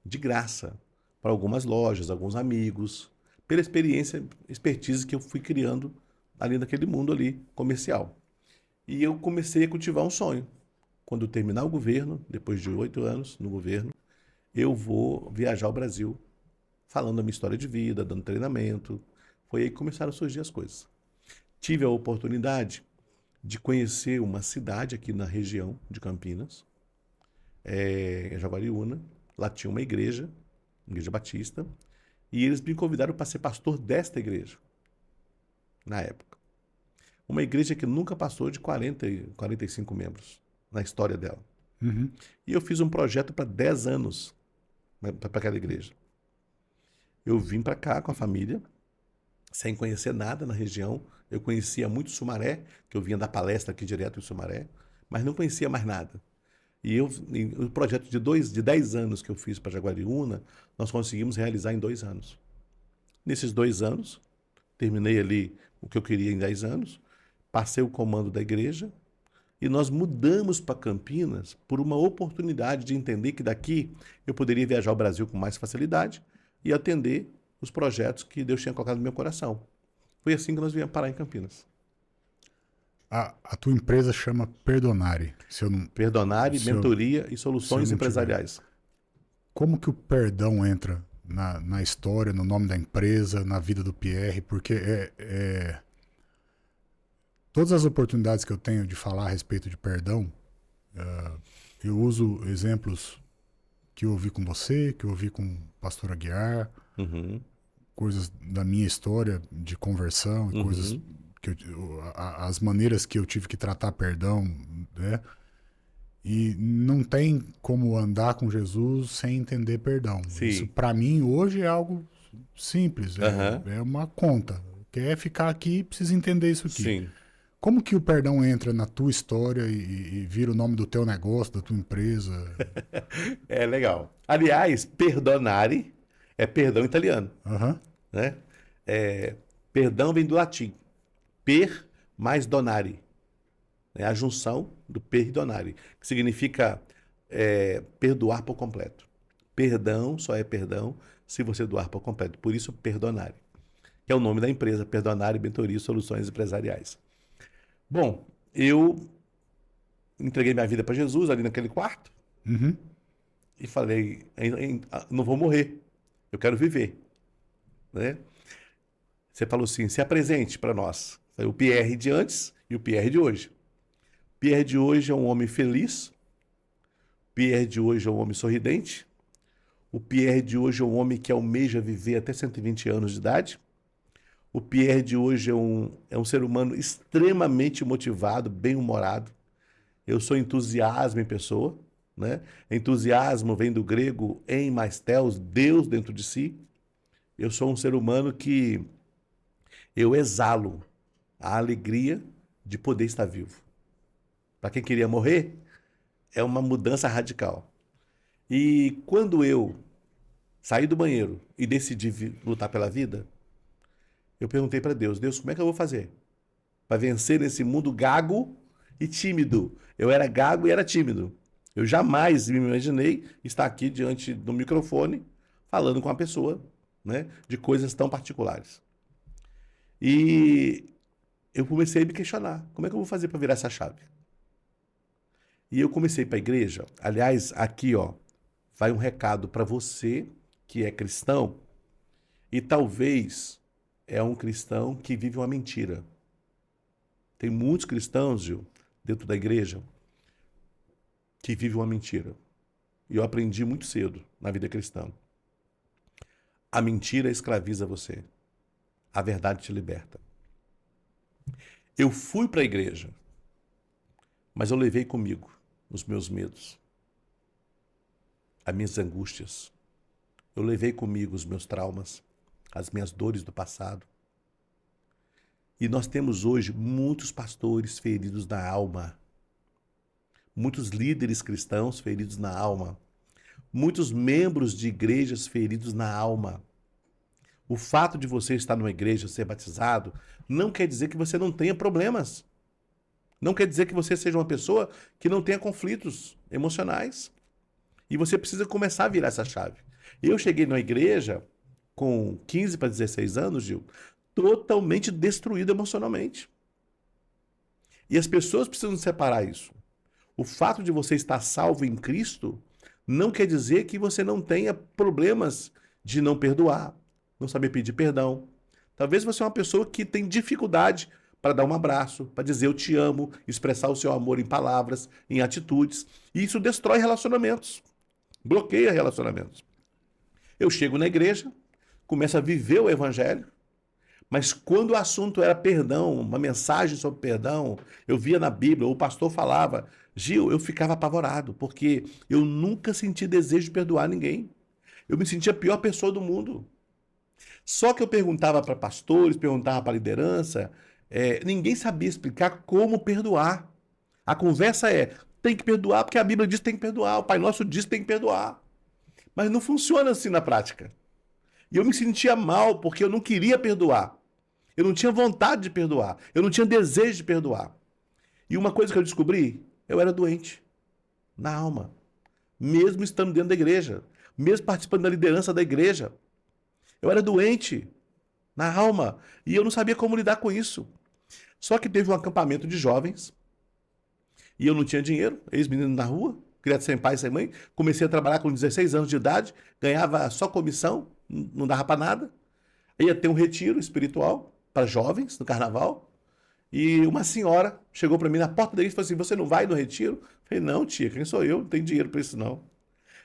de graça para algumas lojas, alguns amigos, pela expertise que eu fui criando ali naquele mundo ali comercial. E eu comecei a cultivar um sonho. Quando terminar o governo, depois de 8 anos no governo, eu vou viajar ao Brasil, falando da minha história de vida, dando treinamento. Foi aí que começaram a surgir as coisas. Tive a oportunidade de conhecer uma cidade aqui na região de Campinas, Jaguariúna. Lá tinha uma igreja batista, e eles me convidaram para ser pastor desta igreja, na época. Uma igreja que nunca passou de 40, 45 membros na história dela. Uhum. E eu fiz um projeto para 10 anos para aquela igreja. Eu vim para cá com a família, sem conhecer nada na região. Eu conhecia muito Sumaré, que eu vinha dar palestra aqui direto em Sumaré, mas não conhecia mais nada. E o projeto de 10 anos que eu fiz para Jaguariúna, nós conseguimos realizar em 2 anos. Nesses 2 anos, terminei ali o que eu queria em 10 anos, passei o comando da igreja, e nós mudamos para Campinas por uma oportunidade de entender que daqui eu poderia viajar ao Brasil com mais facilidade e atender os projetos que Deus tinha colocado no meu coração. Foi assim que nós viemos parar em Campinas. A tua empresa chama Perdonare. Se eu não, Perdonare, se eu- mentoria e se eu soluções não empresariais. Como que o perdão entra na história, no nome da empresa, na vida do Pierre? Porque todas as oportunidades que eu tenho de falar a respeito de perdão, eu uso exemplos que eu ouvi com você, que eu ouvi com o pastor Aguiar, Uhum, coisas da minha história de conversão e coisas que as maneiras que eu tive que tratar perdão, né? E não tem como andar com Jesus sem entender perdão. Isso, Sim. para mim, hoje é algo simples, Aham. é uma conta. Quer ficar aqui, precisa entender isso aqui. Sim. Como que o perdão entra na tua história e vira o nome do teu negócio, da tua empresa? É legal. Aliás, perdonare é perdão italiano, Aham, né? É, perdão vem do latim. Per mais donare. É a junção do per e donare, que significa perdoar por completo. Perdão só é perdão se você doar por completo. Por isso, perdonare, que é o nome da empresa, Perdonare Mentoria e Soluções Empresariais. Bom, eu entreguei minha vida para Jesus ali naquele quarto uhum, e falei, não vou morrer, eu quero viver, né? Você falou assim, se apresente para nós. Foi o Pierre de antes e o Pierre de hoje. O Pierre de hoje é um homem feliz, o Pierre de hoje é um homem sorridente, o Pierre de hoje é um homem que almeja viver até 120 anos de idade, o Pierre de hoje é um ser humano extremamente motivado, bem-humorado. Eu sou entusiasmo em pessoa, né? Entusiasmo vem do grego em mais theos, Deus dentro de si. Eu sou um ser humano que eu exalo a alegria de poder estar vivo. Para quem queria morrer, é uma mudança radical. E quando eu saí do banheiro e decidi lutar pela vida, eu perguntei para Deus, Deus, como é que eu vou fazer para vencer nesse mundo gago e tímido? Eu era gago e era tímido. Eu jamais me imaginei estar aqui diante do microfone falando com uma pessoa, né, de coisas tão particulares. E eu comecei a me questionar, como é que eu vou fazer para virar essa chave? E eu comecei para a igreja. Aliás, aqui, ó, vai um recado para você que é cristão e talvez é um cristão que vive uma mentira. Tem muitos cristãos, Gil, dentro da igreja, que vivem uma mentira. E eu aprendi muito cedo na vida cristã. A mentira escraviza você. A verdade te liberta. Eu fui para a igreja, mas eu levei comigo os meus medos, as minhas angústias. Eu levei comigo os meus traumas, as minhas dores do passado. E nós temos hoje muitos pastores feridos na alma, muitos líderes cristãos feridos na alma, muitos membros de igrejas feridos na alma. O fato de você estar numa igreja, ser batizado, não quer dizer que você não tenha problemas. Não quer dizer que você seja uma pessoa que não tenha conflitos emocionais. E você precisa começar a virar essa chave. Eu cheguei na igreja com 15 para 16 anos, Gil, totalmente destruído emocionalmente. E as pessoas precisam separar isso. O fato de você estar salvo em Cristo não quer dizer que você não tenha problemas de não perdoar, não saber pedir perdão. Talvez você é uma pessoa que tem dificuldade para dar um abraço, para dizer eu te amo, expressar o seu amor em palavras, em atitudes. E isso destrói relacionamentos, bloqueia relacionamentos. Eu chego na igreja, começo a viver o evangelho, mas quando o assunto era perdão, uma mensagem sobre perdão, eu via na Bíblia, o pastor falava, Gil, eu ficava apavorado, porque eu nunca senti desejo de perdoar ninguém. Eu me sentia a pior pessoa do mundo. Só que eu perguntava para pastores, perguntava para a liderança, ninguém sabia explicar como perdoar. A conversa tem que perdoar porque a Bíblia diz que tem que perdoar, o Pai Nosso diz que tem que perdoar. Mas não funciona assim na prática. E eu me sentia mal porque eu não queria perdoar. Eu não tinha vontade de perdoar. Eu não tinha desejo de perdoar. E uma coisa que eu descobri, eu era doente na alma. Mesmo estando dentro da igreja. Mesmo participando da liderança da igreja. Eu era doente na alma. E eu não sabia como lidar com isso. Só que teve um acampamento de jovens. E eu não tinha dinheiro. Ex-menino na rua. Criado sem pai e sem mãe. Comecei a trabalhar com 16 anos de idade. Ganhava só comissão. Não dava para nada. Ia ter um retiro espiritual para jovens no carnaval. E uma senhora chegou para mim na porta da igreja e falou assim: Você não vai no retiro? Eu falei: Não, tia, quem sou eu? Não tenho dinheiro para isso, não.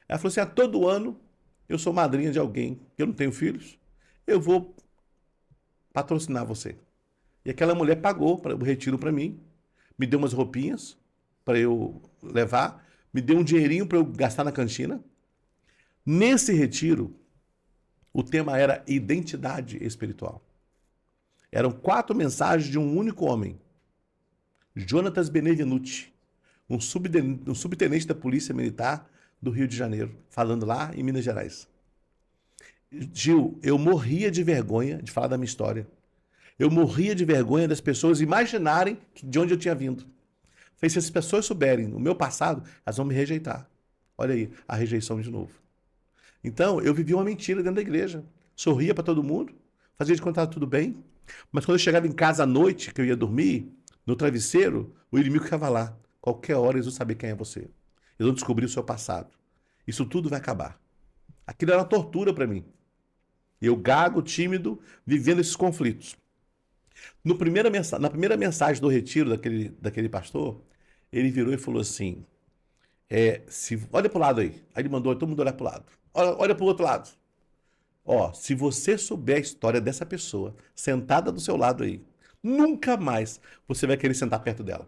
Ela falou assim: todo ano eu sou madrinha de alguém, eu não tenho filhos, eu vou patrocinar você. E aquela mulher pagou o retiro para mim, me deu umas roupinhas para eu levar, me deu um dinheirinho para eu gastar na cantina. Nesse retiro, o tema era identidade espiritual. Eram 4 mensagens de um único homem, Jonatas Benevenuti, um subtenente da Polícia Militar do Rio de Janeiro, falando lá em Minas Gerais. Gil, eu morria de vergonha de falar da minha história. Eu morria de vergonha das pessoas imaginarem de onde eu tinha vindo. Falei, se as pessoas souberem o meu passado, elas vão me rejeitar. Olha aí, a rejeição de novo. Então, eu vivia uma mentira dentro da igreja. Sorria para todo mundo, fazia de conta que estava tudo bem. Mas quando eu chegava em casa à noite, que eu ia dormir, no travesseiro, o inimigo ficava lá. Qualquer hora eles vão saber quem é você. Eles vão descobrir o seu passado. Isso tudo vai acabar. Aquilo era uma tortura para mim. Eu, gago, tímido, vivendo esses conflitos. Na primeira mensagem do retiro daquele pastor, ele virou e falou assim, olha para o lado aí. Aí ele mandou todo mundo olhar para o lado. Olha para o outro lado. Ó, se você souber a história dessa pessoa, sentada do seu lado aí, nunca mais você vai querer sentar perto dela.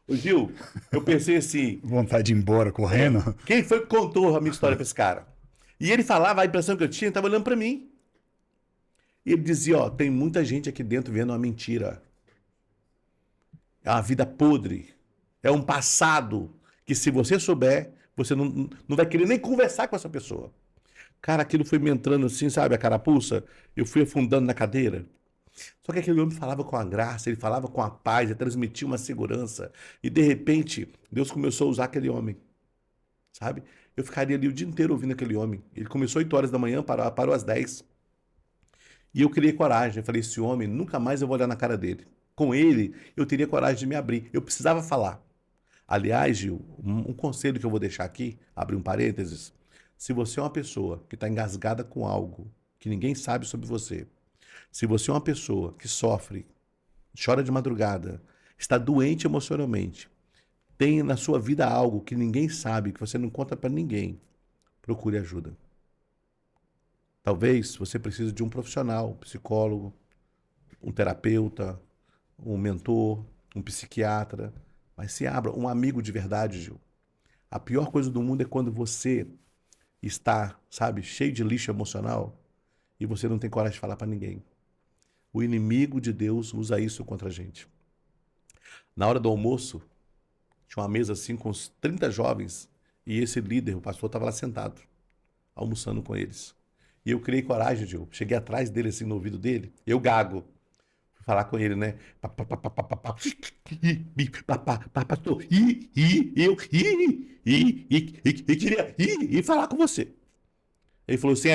Ô Gil, eu pensei assim... Vontade de ir embora correndo. Quem foi que contou a minha história para esse cara? E ele falava, a impressão que eu tinha, ele estava olhando para mim. E ele dizia, ó, tem muita gente aqui dentro vendo uma mentira. É uma vida podre. É um passado que se você souber, você não vai querer nem conversar com essa pessoa. Cara, aquilo foi me entrando assim, sabe, a carapuça. Eu fui afundando na cadeira. Só que aquele homem falava com a graça, ele falava com a paz, ele transmitia uma segurança. E de repente, Deus começou a usar aquele homem. Sabe? Eu ficaria ali o dia inteiro ouvindo aquele homem. Ele começou 8 horas da manhã, parou às 10. E eu criei coragem. Eu falei, esse homem, nunca mais eu vou olhar na cara dele. Com ele, eu teria coragem de me abrir. Eu precisava falar. Aliás, Gil, um conselho que eu vou deixar aqui, abrir um parênteses. Se você é uma pessoa que está engasgada com algo que ninguém sabe sobre você, se você é uma pessoa que sofre, chora de madrugada, está doente emocionalmente, tem na sua vida algo que ninguém sabe, que você não conta para ninguém, procure ajuda. Talvez você precise de um profissional, um psicólogo, um terapeuta, um mentor, um psiquiatra, mas se abra, um amigo de verdade, Gil. A pior coisa do mundo é quando você está, sabe, cheio de lixo emocional e você não tem coragem de falar para ninguém. O inimigo de Deus usa isso contra a gente. Na hora do almoço, tinha uma mesa assim com uns 30 jovens e esse líder, o pastor, estava lá sentado, almoçando com eles. E eu criei coragem, Gil. Cheguei atrás dele, assim, no ouvido dele. Eu gago. Fui falar com ele, né? Pastor, eu queria ir falar com você. Ele falou assim,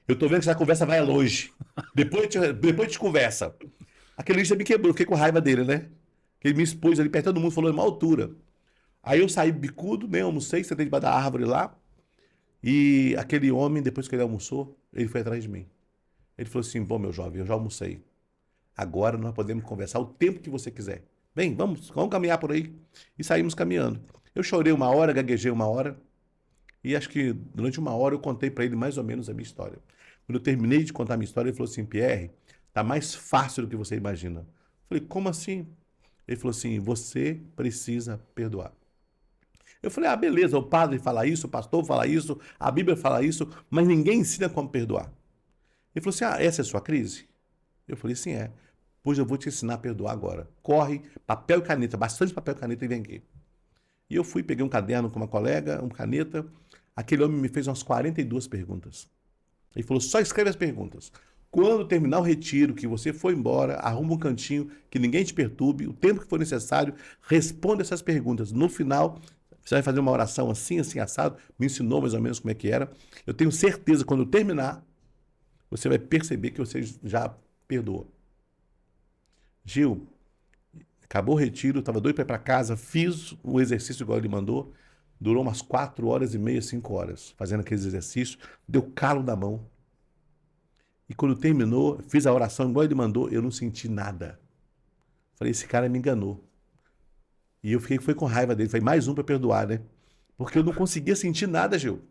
eu tô vendo que essa conversa vai longe. Depois a gente conversa. Aquele lixo me quebrou, fiquei com raiva dele, né? Ele me expôs ali perto, todo mundo falou em uma altura. Aí eu saí bicudo, nem almocei, sentei debaixo da árvore lá. E aquele homem, depois que ele almoçou, ele foi atrás de mim. Ele falou assim, bom, meu jovem, eu já almocei. Agora nós podemos conversar o tempo que você quiser. Vem, vamos caminhar por aí. E saímos caminhando. Eu chorei 1 hora, gaguejei 1 hora. E acho que durante 1 hora eu contei para ele mais ou menos a minha história. Quando eu terminei de contar a minha história, ele falou assim, Pierre, tá mais fácil do que você imagina. Eu falei, como assim? Ele falou assim, você precisa perdoar. Eu falei, beleza, o padre fala isso, o pastor fala isso, a Bíblia fala isso, mas ninguém ensina como perdoar. Ele falou assim, essa é a sua crise? Eu falei, sim, é. Pois eu vou te ensinar a perdoar agora. Corre, papel e caneta, bastante papel e caneta e vem aqui. E eu fui, peguei um caderno com uma colega, uma caneta. Aquele homem me fez umas 42 perguntas. Ele falou, só escreve as perguntas. Quando terminar o retiro, que você for embora, arruma um cantinho, que ninguém te perturbe, o tempo que for necessário, responda essas perguntas. No final, você vai fazer uma oração assim, assim, assado. Me ensinou mais ou menos como é que era. Eu tenho certeza, quando eu terminar, você vai perceber que você já perdoou. Gil, acabou o retiro, estava doido para ir para casa, fiz o exercício igual ele mandou, durou umas 4 horas e meia, 5 horas, fazendo aqueles exercícios, deu calo na mão. E quando terminou, fiz a oração igual ele mandou, eu não senti nada. Falei, esse cara me enganou. E eu foi com raiva dele, falei, mais um para perdoar, né? Porque eu não conseguia sentir nada, Gil.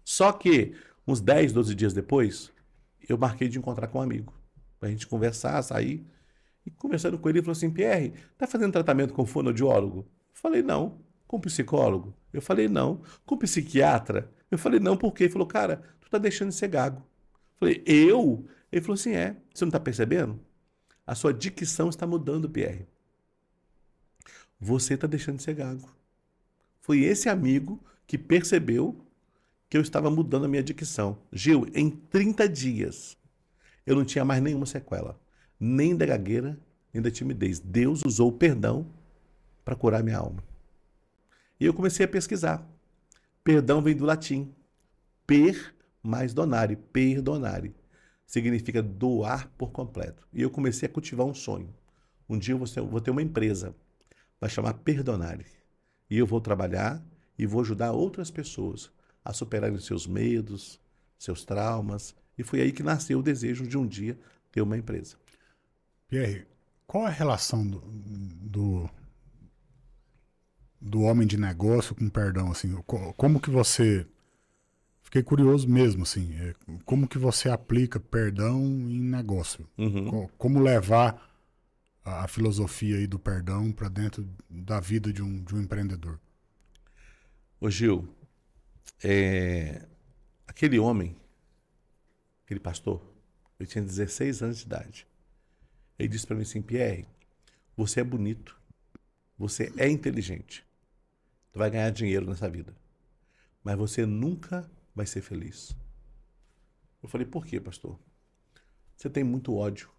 Só que, uns 10, 12 dias depois, eu marquei de encontrar com um amigo, pra gente conversar, sair. E conversando com ele, ele falou assim, Pierre, tá fazendo tratamento com fonoaudiólogo? Eu falei, não. Com psicólogo? Eu falei, não. Com psiquiatra? Eu falei, não, por quê? Ele falou, cara, tu tá deixando de ser gago. Eu falei, eu? Ele falou assim, você não tá percebendo? A sua dicção está mudando, Pierre. Você tá deixando de ser gago. Foi esse amigo que percebeu que eu estava mudando a minha dicção. Gil, em 30 dias, eu não tinha mais nenhuma sequela. Nem da gagueira, nem da timidez. Deus usou o perdão para curar minha alma. E eu comecei a pesquisar. Perdão vem do latim. Per mais donare. Perdonare. Significa doar por completo. E eu comecei a cultivar um sonho. Um dia eu vou ter uma empresa. Vai chamar Perdonare. E eu vou trabalhar e vou ajudar outras pessoas a superarem seus medos, seus traumas. E foi aí que nasceu o desejo de um dia ter uma empresa. Pierre, qual a relação do homem de negócio com perdão? Assim, como que você... Fiquei curioso mesmo, assim, como que você aplica perdão em negócio? Como levar a filosofia aí do perdão para dentro da vida de um empreendedor? Ô Gil, aquele homem, aquele pastor, eu tinha 16 anos de idade. Ele disse para mim assim, Pierre, você é bonito, você é inteligente, tu vai ganhar dinheiro nessa vida, mas você nunca vai ser feliz. Eu falei, por quê, pastor? Você tem muito ódio,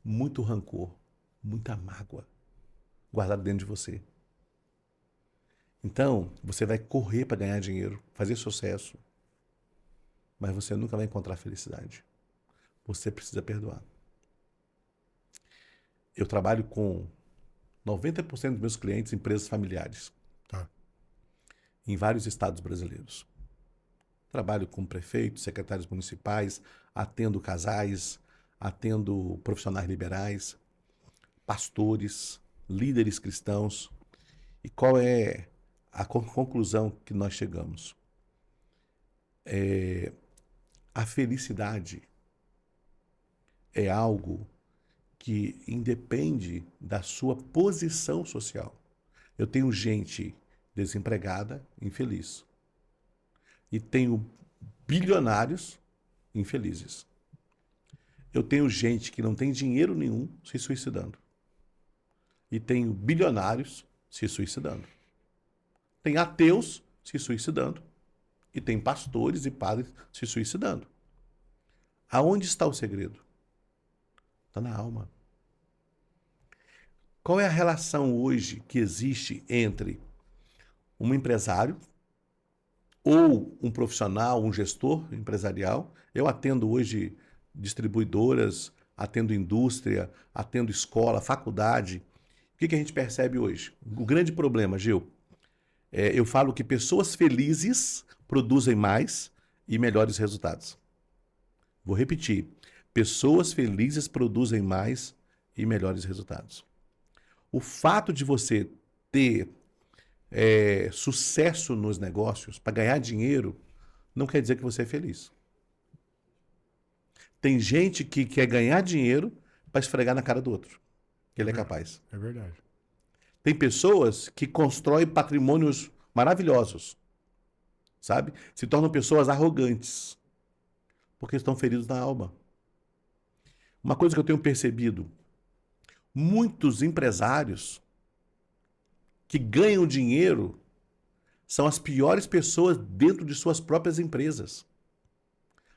muito rancor, muita mágoa guardada dentro de você. Então, você vai correr para ganhar dinheiro, fazer sucesso, mas você nunca vai encontrar felicidade. Você precisa perdoar. Eu trabalho com 90% dos meus clientes em empresas familiares. Tá. Em vários estados brasileiros. Trabalho com prefeitos, secretários municipais, atendo casais, atendo profissionais liberais, pastores, líderes cristãos. E qual é a conclusão que nós chegamos? A felicidade é algo que independe da sua posição social. Eu tenho gente desempregada, infeliz. E tenho bilionários infelizes. Eu tenho gente que não tem dinheiro nenhum se suicidando. E tenho bilionários se suicidando. Tem ateus se suicidando. E tem pastores e padres se suicidando. Aonde está o segredo? Está na alma. Qual é a relação hoje que existe entre um empresário ou um profissional, um gestor empresarial? Eu atendo hoje distribuidoras, atendo indústria, atendo escola, faculdade. O que a gente percebe hoje? O grande problema, Gil, eu falo que pessoas felizes produzem mais e melhores resultados. Vou repetir. Pessoas felizes produzem mais e melhores resultados. O fato de você ter sucesso nos negócios, para ganhar dinheiro, não quer dizer que você é feliz. Tem gente que quer ganhar dinheiro para esfregar na cara do outro, que ele é capaz. É verdade. Tem pessoas que constroem patrimônios maravilhosos, sabe? Se tornam pessoas arrogantes, porque estão feridos na alma. Uma coisa que eu tenho percebido, muitos empresários que ganham dinheiro são as piores pessoas dentro de suas próprias empresas.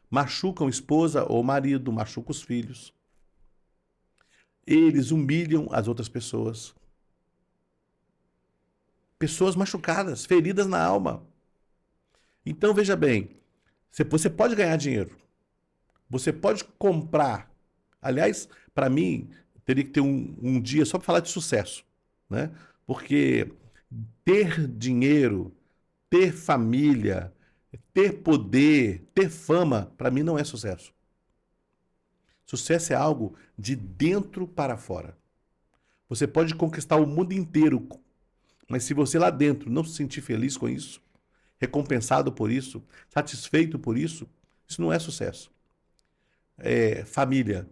Machucam esposa ou marido, machucam os filhos. Eles humilham as outras pessoas. Pessoas machucadas, feridas na alma. Então, veja bem, você pode ganhar dinheiro. Você pode comprar. Aliás, para mim, teria que ter um dia só para falar de sucesso, né? Porque ter dinheiro, ter família, ter poder, ter fama, para mim não é sucesso. Sucesso é algo de dentro para fora. Você pode conquistar o mundo inteiro, mas se você lá dentro não se sentir feliz com isso, recompensado por isso, satisfeito por isso, isso não é sucesso. Família.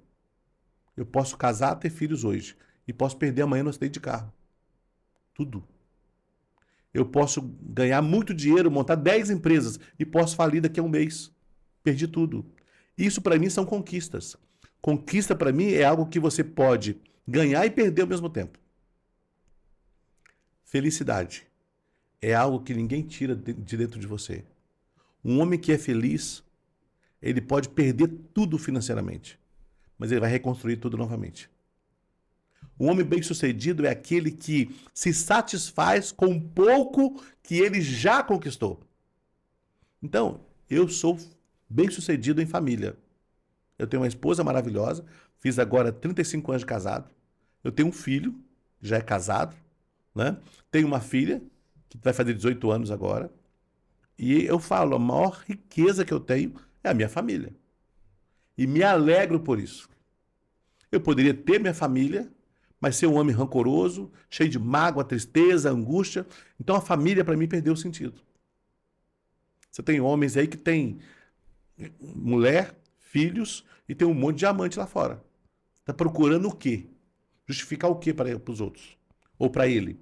Eu posso casar, ter filhos hoje, e posso perder amanhã no acidente de carro. Tudo. Eu posso ganhar muito dinheiro, montar 10 empresas e posso falir daqui a um mês. Perdi tudo. Isso para mim são conquistas. Conquista para mim é algo que você pode ganhar e perder ao mesmo tempo. Felicidade é algo que ninguém tira de dentro de você. Um homem que é feliz, ele pode perder tudo financeiramente, mas ele vai reconstruir tudo novamente. Um homem bem-sucedido é aquele que se satisfaz com o pouco que ele já conquistou. Então, eu sou bem-sucedido em família. Eu tenho uma esposa maravilhosa, fiz agora 35 anos de casado. Eu tenho um filho, já é casado, né? Tenho uma filha, que vai fazer 18 anos agora. E eu falo, a maior riqueza que eu tenho é a minha família. E me alegro por isso. Eu poderia ter minha família, mas ser um homem rancoroso, cheio de mágoa, tristeza, angústia. Então a família para mim perdeu o sentido. Você tem homens aí que tem mulher, filhos e tem um monte de diamante lá fora. Está procurando o quê? Justificar o quê para os outros? Ou para ele?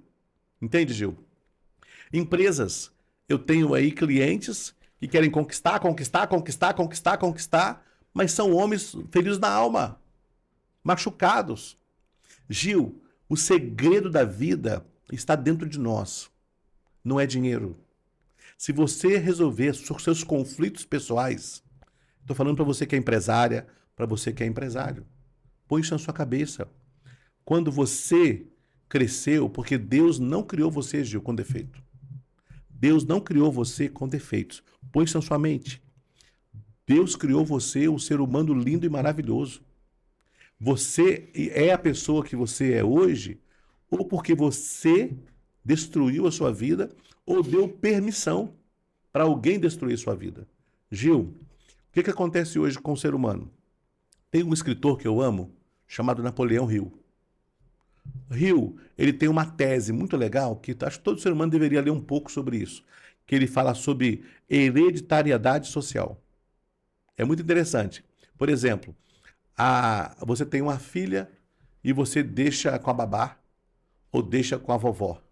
Entende, Gil? Empresas. Eu tenho aí clientes que querem conquistar, mas são homens feridos na alma, machucados. Gil, o segredo da vida está dentro de nós, não é dinheiro. Se você resolver os seus conflitos pessoais, estou falando para você que é empresária, para você que é empresário, põe isso na sua cabeça. Quando você cresceu, porque Deus não criou você, Gil, com defeito. Deus não criou você com defeitos. Põe isso na sua mente. Deus criou você, um ser humano lindo e maravilhoso. Você é a pessoa que você é hoje, ou porque você destruiu a sua vida, ou deu permissão para alguém destruir sua vida. Gil, o que acontece hoje com o ser humano? Tem um escritor que eu amo, chamado Napoleão Hill. Hill, ele tem uma tese muito legal, que acho que todo ser humano deveria ler um pouco sobre isso, que ele fala sobre hereditariedade social. É muito interessante. Por exemplo, você tem uma filha e você deixa com a babá ou deixa com a vovó.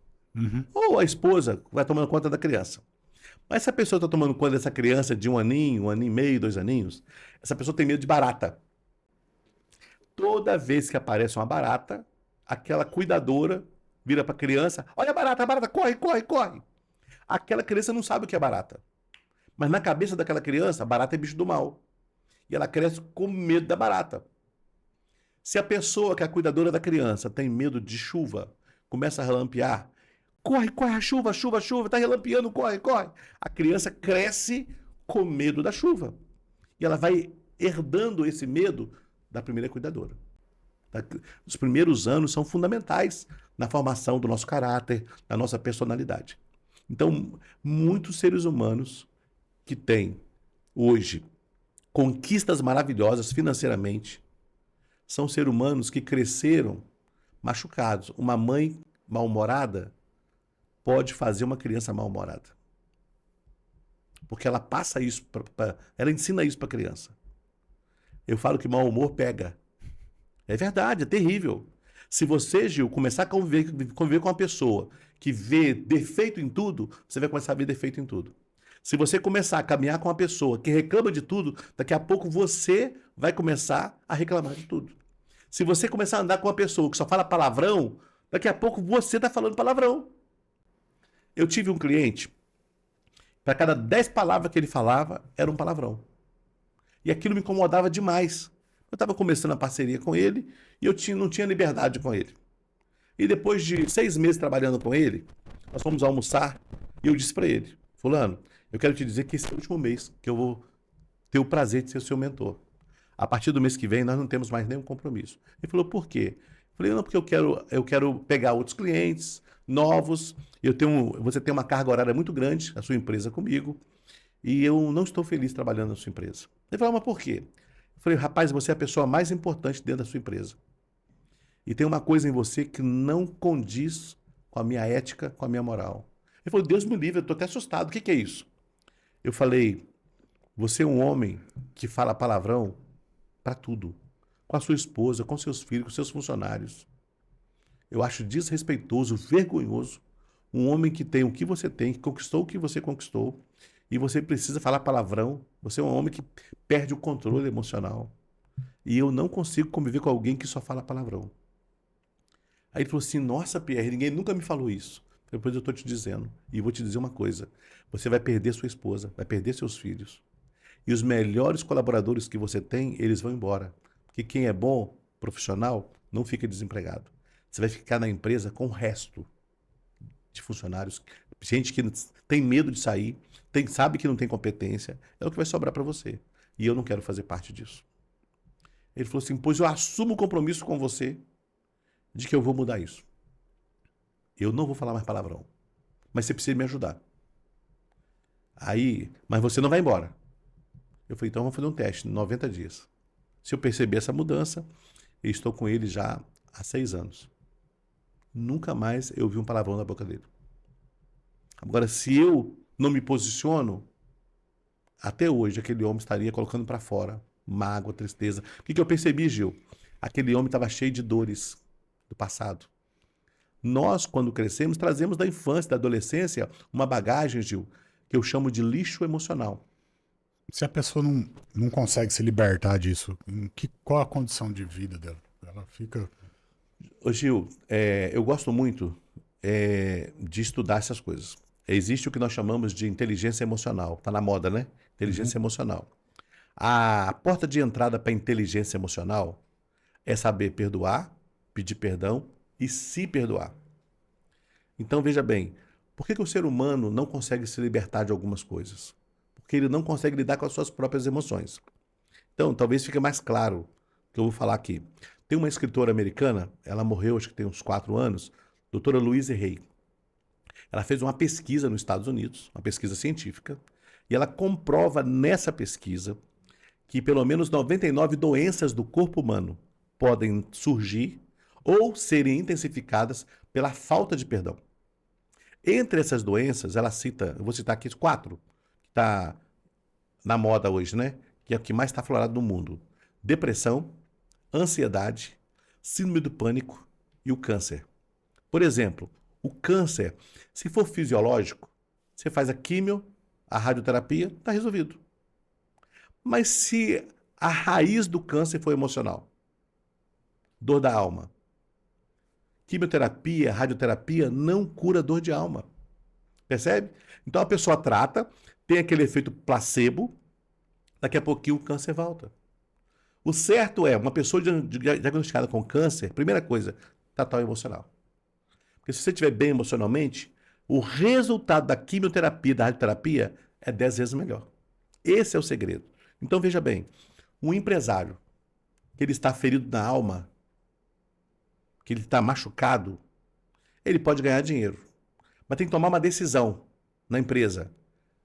Ou a esposa vai tomando conta da criança. Mas se a pessoa está tomando conta dessa criança de um aninho e meio, 2 aninhos, essa pessoa tem medo de barata. Toda vez que aparece uma barata, aquela cuidadora vira para a criança, olha a barata, corre, corre, corre. Aquela criança não sabe o que é barata. Mas na cabeça daquela criança, a barata é bicho do mal. E ela cresce com medo da barata. Se a pessoa que é a cuidadora da criança tem medo de chuva, começa a relampear, corre, corre, a chuva, chuva, chuva, tá relampeando, corre, corre. A criança cresce com medo da chuva. E ela vai herdando esse medo da primeira cuidadora. Os primeiros anos são fundamentais na formação do nosso caráter, da nossa personalidade. Então, muitos seres humanos que têm hoje conquistas maravilhosas financeiramente são seres humanos que cresceram machucados. Uma mãe mal-humorada pode fazer uma criança mal-humorada. Porque ela passa isso, ela ensina isso para a criança. Eu falo que mau humor pega. É verdade, é terrível. Se você, Gil, começar a conviver com uma pessoa que vê defeito em tudo, você vai começar a ver defeito em tudo. Se você começar a caminhar com uma pessoa que reclama de tudo, daqui a pouco você vai começar a reclamar de tudo. Se você começar a andar com uma pessoa que só fala palavrão, daqui a pouco você está falando palavrão. Eu tive um cliente, para cada 10 palavras que ele falava, era um palavrão. E aquilo me incomodava demais. Eu estava começando a parceria com ele e eu não tinha liberdade com ele. E depois de 6 meses trabalhando com ele, nós fomos almoçar e eu disse para ele, fulano, eu quero te dizer que esse é o último mês que eu vou ter o prazer de ser o seu mentor. A partir do mês que vem, nós não temos mais nenhum compromisso. Ele falou, por quê? Eu falei, não, porque eu quero pegar outros clientes novos, você tem uma carga horária muito grande, a sua empresa comigo, e eu não estou feliz trabalhando na sua empresa. Ele falou, mas por quê? Eu falei, rapaz, você é a pessoa mais importante dentro da sua empresa. E tem uma coisa em você que não condiz com a minha ética, com a minha moral. Ele falou, Deus me livre, eu estou até assustado. O que é isso? Eu falei, você é um homem que fala palavrão para tudo. Com a sua esposa, com seus filhos, com seus funcionários. Eu acho desrespeitoso, vergonhoso, Um homem que tem o que você tem, que conquistou o que você conquistou, e você precisa falar palavrão. Você é um homem que perde o controle emocional. E eu não consigo conviver com alguém que só fala palavrão. Aí ele falou assim, nossa, Pierre, ninguém nunca me falou isso. Depois eu estou te dizendo. E vou te dizer uma coisa. Você vai perder sua esposa, vai perder seus filhos. E os melhores colaboradores que você tem, eles vão embora. Porque quem é bom, profissional, não fica desempregado. Você vai ficar na empresa com o resto de funcionários. Gente que tem medo de sair, sabe que não tem competência. É o que vai sobrar para você. E eu não quero fazer parte disso. Ele falou assim, pois eu assumo o compromisso com você de que eu vou mudar isso. Eu não vou falar mais palavrão. Mas você precisa me ajudar. Aí, mas você não vai embora. Eu falei, então vamos fazer um teste, 90 dias. Se eu perceber essa mudança, eu estou com ele já há 6 anos. Nunca mais eu vi um palavrão na boca dele. Agora, se eu não me posiciono, até hoje aquele homem estaria colocando para fora mágoa, tristeza. O que eu percebi, Gil? Aquele homem estava cheio de dores do passado. Nós, quando crescemos, trazemos da infância, da adolescência, uma bagagem, Gil, que eu chamo de lixo emocional. Se a pessoa não consegue se libertar disso, qual a condição de vida dela? Ela fica... Ô Gil, eu gosto muito de estudar essas coisas. Existe o que nós chamamos de inteligência emocional. Está na moda, né? Inteligência emocional. A porta de entrada para a inteligência emocional é saber perdoar, pedir perdão e se perdoar. Então, veja bem, por que o ser humano não consegue se libertar de algumas coisas? Porque ele não consegue lidar com as suas próprias emoções. Então, talvez fique mais claro o que eu vou falar aqui. Tem uma escritora americana, ela morreu acho que tem uns 4 anos, doutora Louise Hay. Ela fez uma pesquisa nos Estados Unidos, uma pesquisa científica, e ela comprova nessa pesquisa que pelo menos 99 doenças do corpo humano podem surgir ou serem intensificadas pela falta de perdão. Entre essas doenças, ela cita, eu vou citar aqui 4, que está na moda hoje, né? Que é o que mais está aflorado no mundo. Depressão, ansiedade, síndrome do pânico e o câncer. Por exemplo, o câncer, se for fisiológico, você faz a quimio, a radioterapia, está resolvido. Mas se a raiz do câncer for emocional, dor da alma, quimioterapia, radioterapia não cura dor de alma. Percebe? Então a pessoa trata, tem aquele efeito placebo, daqui a pouquinho o câncer volta. O certo é, uma pessoa diagnosticada com câncer, primeira coisa, tratar o emocional. Porque se você estiver bem emocionalmente, o resultado da quimioterapia, da radioterapia, é 10 vezes melhor. Esse é o segredo. Então veja bem, um empresário que ele está ferido na alma, que ele está machucado, ele pode ganhar dinheiro. Mas tem que tomar uma decisão na empresa.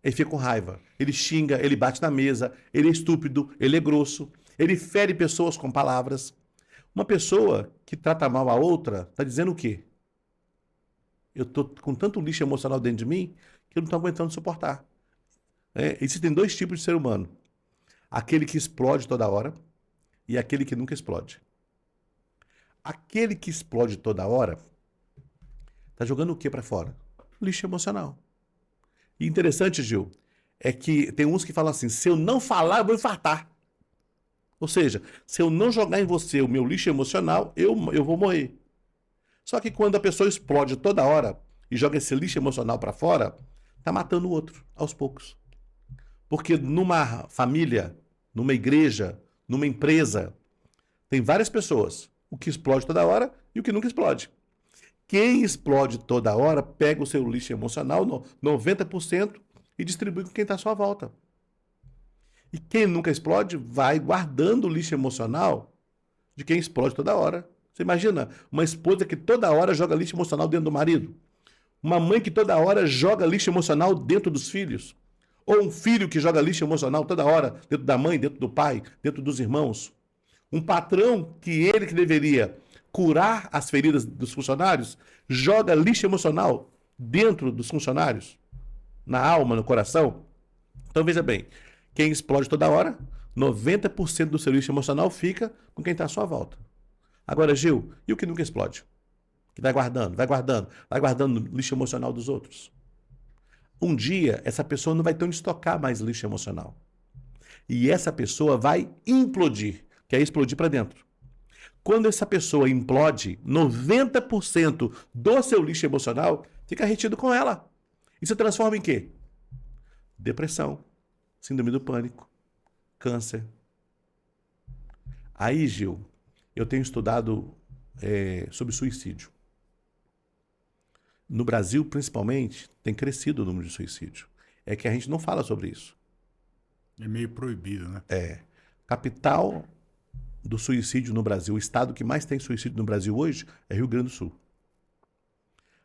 Ele fica com raiva, ele xinga, ele bate na mesa, ele é estúpido, ele é grosso, ele fere pessoas com palavras. Uma pessoa que trata mal a outra está dizendo o quê? Eu estou com tanto lixo emocional dentro de mim que eu não estou aguentando suportar. Existem 2 tipos de ser humano. Aquele que explode toda hora e aquele que nunca explode. Aquele que explode toda hora está jogando o que para fora? Lixo emocional. E interessante, Gil, é que tem uns que falam assim, se eu não falar, eu vou infartar. Ou seja, se eu não jogar em você o meu lixo emocional, eu vou morrer. Só que quando a pessoa explode toda hora e joga esse lixo emocional para fora, está matando o outro, aos poucos. Porque numa família, numa igreja, numa empresa, tem várias pessoas. O que explode toda hora e o que nunca explode. Quem explode toda hora pega o seu lixo emocional, 90%, e distribui com quem está à sua volta. E quem nunca explode vai guardando o lixo emocional de quem explode toda hora. Você imagina uma esposa que toda hora joga lixo emocional dentro do marido? Uma mãe que toda hora joga lixo emocional dentro dos filhos? Ou um filho que joga lixo emocional toda hora dentro da mãe, dentro do pai, dentro dos irmãos? Um patrão que deveria curar as feridas dos funcionários, joga lixo emocional dentro dos funcionários, na alma, no coração. Então veja bem, quem explode toda hora, 90% do seu lixo emocional fica com quem está à sua volta. Agora, Gil, e o que nunca explode? Que vai guardando, vai guardando, vai guardando lixo emocional dos outros. Um dia, essa pessoa não vai ter onde estocar mais lixo emocional. E essa pessoa vai implodir, que é explodir para dentro. Quando essa pessoa implode, 90% do seu lixo emocional fica retido com ela. E se transforma em quê? Depressão, síndrome do pânico, câncer. Aí, Gil, eu tenho estudado sobre suicídio. No Brasil, principalmente, tem crescido o número de suicídio. É que a gente não fala sobre isso. É meio proibido, né? Capital do suicídio no Brasil, o estado que mais tem suicídio no Brasil hoje é Rio Grande do Sul.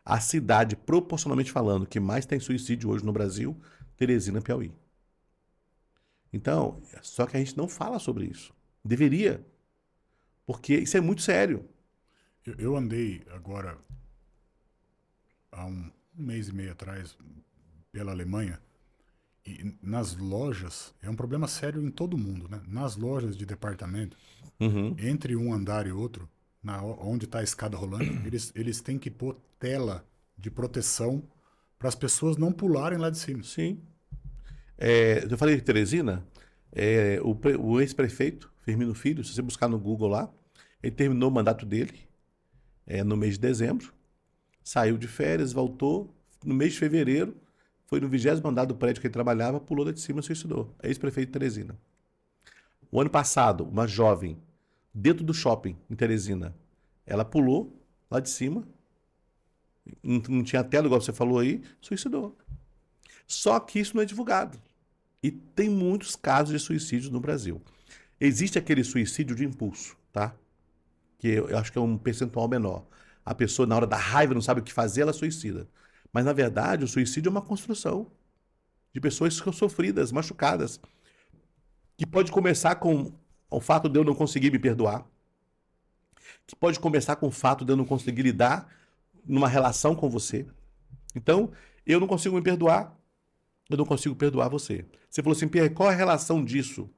A cidade, proporcionalmente falando, que mais tem suicídio hoje no Brasil, Teresina, Piauí. Então, só que a gente não fala sobre isso. Deveria. Porque isso é muito sério. Eu andei agora, há um mês e meio atrás, pela Alemanha, e nas lojas, é um problema sério em todo mundo, né? Nas lojas de departamento, entre um andar e outro, onde está a escada rolando, eles têm que pôr tela de proteção para as pessoas não pularem lá de cima. Sim. Eu falei de Teresina, o ex-prefeito, Firmino Filho, se você buscar no Google lá, ele terminou o mandato dele no mês de dezembro, saiu de férias, voltou, no mês de fevereiro, foi no 20º andar do prédio que ele trabalhava, pulou lá de cima e suicidou. Ex-prefeito de Teresina. O ano passado, uma jovem, dentro do shopping em Teresina, ela pulou lá de cima, não tinha tela, igual você falou aí, suicidou. Só que isso não é divulgado. E tem muitos casos de suicídio no Brasil. Existe aquele suicídio de impulso, tá? Que eu acho que é um percentual menor. A pessoa, na hora da raiva, não sabe o que fazer, ela suicida. Mas, na verdade, o suicídio é uma construção de pessoas que são sofridas, machucadas, que pode começar com o fato de eu não conseguir me perdoar, que pode começar com o fato de eu não conseguir lidar numa relação com você. Então, eu não consigo me perdoar, eu não consigo perdoar você. Você falou assim, Pierre, qual é a relação disso,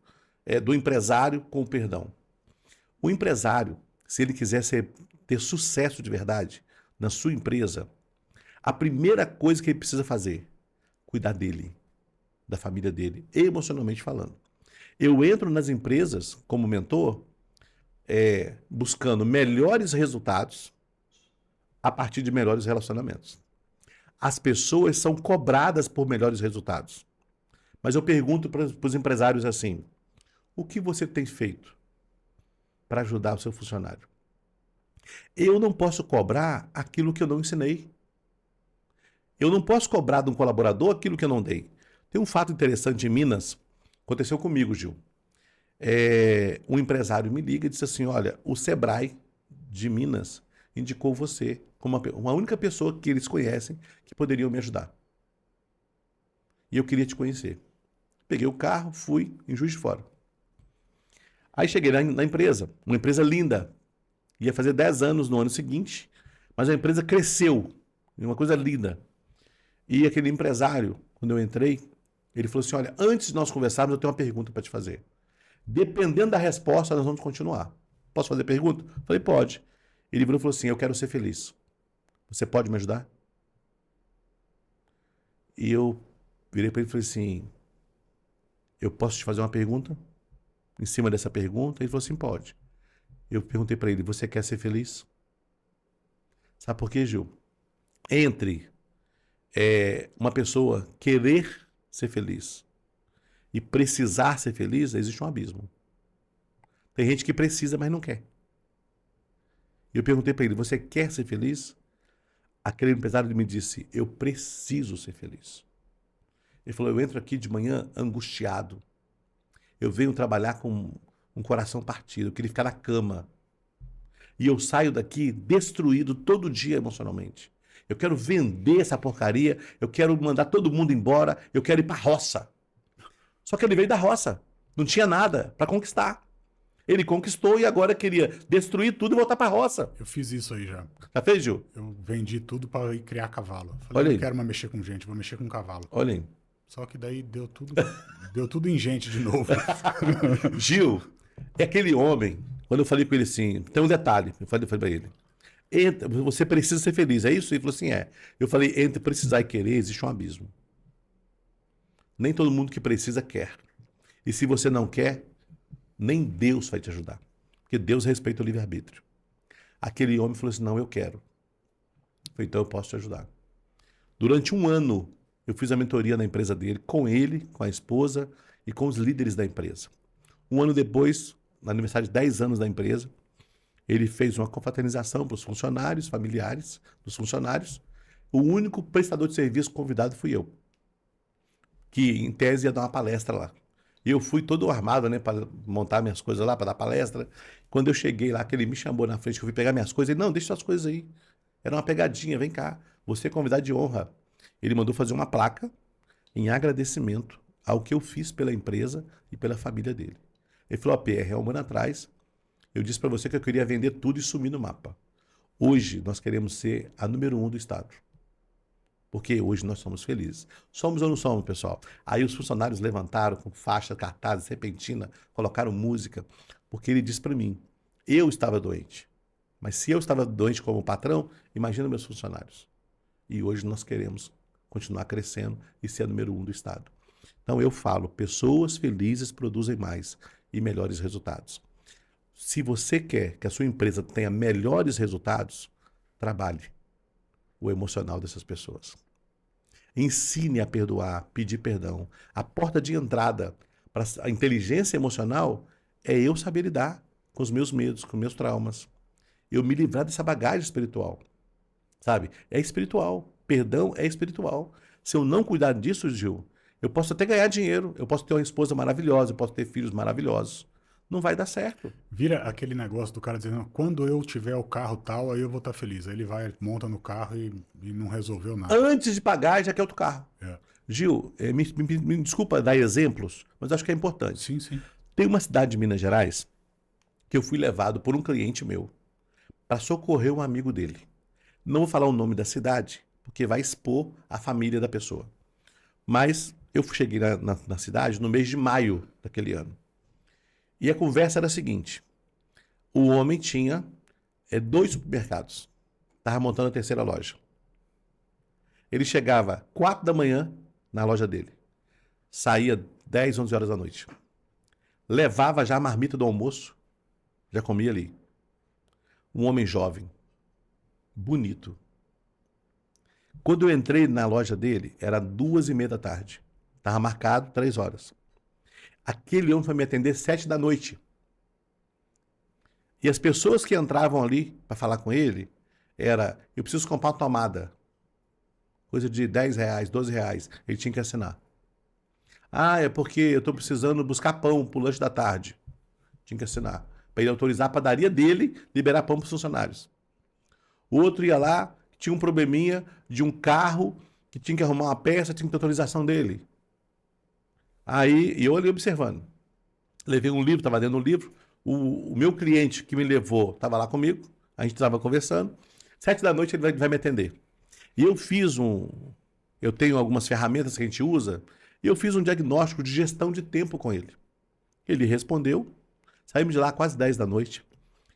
do empresário com o perdão? O empresário, se ele quiser ter sucesso de verdade na sua empresa, a primeira coisa que ele precisa fazer, cuidar dele, da família dele, emocionalmente falando. Eu entro nas empresas como mentor, buscando melhores resultados a partir de melhores relacionamentos. As pessoas são cobradas por melhores resultados. Mas eu pergunto para os empresários assim, o que você tem feito para ajudar o seu funcionário? Eu não posso cobrar aquilo que eu não ensinei. Eu não posso cobrar de um colaborador aquilo que eu não dei. Tem um fato interessante em Minas, aconteceu comigo, Gil. Um empresário me liga e disse assim, olha, o Sebrae de Minas indicou você como uma única pessoa que eles conhecem que poderiam me ajudar. E eu queria te conhecer. Peguei o carro, fui em Juiz de Fora. Aí cheguei na empresa, uma empresa linda. Ia fazer 10 anos no ano seguinte, mas a empresa cresceu, uma coisa linda. E aquele empresário, quando eu entrei, ele falou assim, olha, antes de nós conversarmos, eu tenho uma pergunta para te fazer. Dependendo da resposta, nós vamos continuar. Posso fazer pergunta? Falei, pode. Ele virou e falou assim, eu quero ser feliz. Você pode me ajudar? E eu virei para ele e falei assim, eu posso te fazer uma pergunta? Em cima dessa pergunta? Ele falou assim, pode. Eu perguntei para ele, você quer ser feliz? Sabe por quê, Gil? Entre uma pessoa querer ser feliz e precisar ser feliz, existe um abismo. Tem gente que precisa, mas não quer. E eu perguntei para ele, você quer ser feliz? Aquele empresário me disse, eu preciso ser feliz. Ele falou, eu entro aqui de manhã angustiado. Eu venho trabalhar com um coração partido, eu queria ficar na cama. E eu saio daqui destruído todo dia emocionalmente. Eu quero vender essa porcaria, eu quero mandar todo mundo embora, eu quero ir para a roça. Só que ele veio da roça, não tinha nada para conquistar. Ele conquistou e agora queria destruir tudo e voltar para a roça. Eu fiz isso aí já. Já fez, Gil? Eu vendi tudo para ir criar cavalo. Falei, Olha aí. não quero mais mexer com gente, vou mexer com cavalo. Olha aí. Só que daí deu tudo em gente de novo. Gil, é aquele homem, quando eu falei com ele assim, tem um detalhe, eu falei para ele. Você precisa ser feliz, é isso? Ele falou assim, é. Eu falei, entre precisar e querer, existe um abismo. Nem todo mundo que precisa quer. E se você não quer, nem Deus vai te ajudar. Porque Deus respeita o livre-arbítrio. Aquele homem falou assim, não, eu quero. Eu falei, então eu posso te ajudar. Durante um ano, eu fiz a mentoria na empresa dele, com ele, com a esposa e com os líderes da empresa. Um ano depois, no aniversário de 10 anos da empresa, ele fez uma confraternização para os funcionários, familiares dos funcionários. O único prestador de serviço convidado fui eu, que em tese ia dar uma palestra lá. E eu fui todo armado, né, para montar minhas coisas lá, para dar palestra. Quando eu cheguei lá, que ele me chamou na frente, que eu fui pegar minhas coisas, ele, não, deixa suas coisas aí. Era uma pegadinha, vem cá, você é convidado de honra. Ele mandou fazer uma placa em agradecimento ao que eu fiz pela empresa e pela família dele. Ele falou, ó, PR, há um ano atrás, eu disse para você que eu queria vender tudo e sumir no mapa. Hoje, nós queremos ser a número 1 do estado. Porque hoje nós somos felizes. Somos ou não somos, pessoal? Aí os funcionários levantaram com faixa, cartazes, serpentina, colocaram música, porque ele disse para mim, eu estava doente. Mas se eu estava doente como patrão, imagina meus funcionários. E hoje nós queremos continuar crescendo e ser a número 1 do estado. Então eu falo, pessoas felizes produzem mais e melhores resultados. Se você quer que a sua empresa tenha melhores resultados, trabalhe o emocional dessas pessoas. Ensine a perdoar, pedir perdão. A porta de entrada para a inteligência emocional é eu saber lidar com os meus medos, com os meus traumas. Eu me livrar dessa bagagem espiritual. Sabe? É espiritual. Perdão é espiritual. Se eu não cuidar disso, Gil, eu posso até ganhar dinheiro, eu posso ter uma esposa maravilhosa, eu posso ter filhos maravilhosos. Não vai dar certo. Vira aquele negócio do cara dizendo, quando eu tiver o carro tal, aí eu vou estar feliz. Aí ele vai, monta no carro e não resolveu nada. Antes de pagar, já quer outro carro. É. Gil, me desculpa dar exemplos, mas acho que é importante. Sim, sim. Tem uma cidade de Minas Gerais que eu fui levado por um cliente meu para socorrer um amigo dele. Não vou falar o nome da cidade, porque vai expor a família da pessoa. Mas eu cheguei na cidade no mês de maio daquele ano. E a conversa era a seguinte, o homem tinha 2 supermercados, estava montando a 3ª loja. Ele chegava 4 da manhã na loja dele, saía 10, 11 horas da noite. Levava já a marmita do almoço, já comia ali. Um homem jovem, bonito. Quando eu entrei na loja dele, era 2:30 da tarde. Estava marcado 3 horas. Aquele homem foi me atender 7 da noite. E as pessoas que entravam ali para falar com ele, eu preciso comprar uma tomada. Coisa de R$10, R$12. Ele tinha que assinar. Ah, é porque eu estou precisando buscar pão para o lanche da tarde. Tinha que assinar. Para ele autorizar a padaria dele liberar pão para os funcionários. O outro ia lá, tinha um probleminha de um carro que tinha que arrumar uma peça, tinha que ter autorização dele. Aí, eu ali observando. Levei um livro, estava dentro do livro. O meu cliente que me levou estava lá comigo. A gente estava conversando. 7 da noite ele vai me atender. E eu tenho algumas ferramentas que a gente usa. E eu fiz um diagnóstico de gestão de tempo com ele. Ele respondeu. Saímos de lá quase 10 da noite.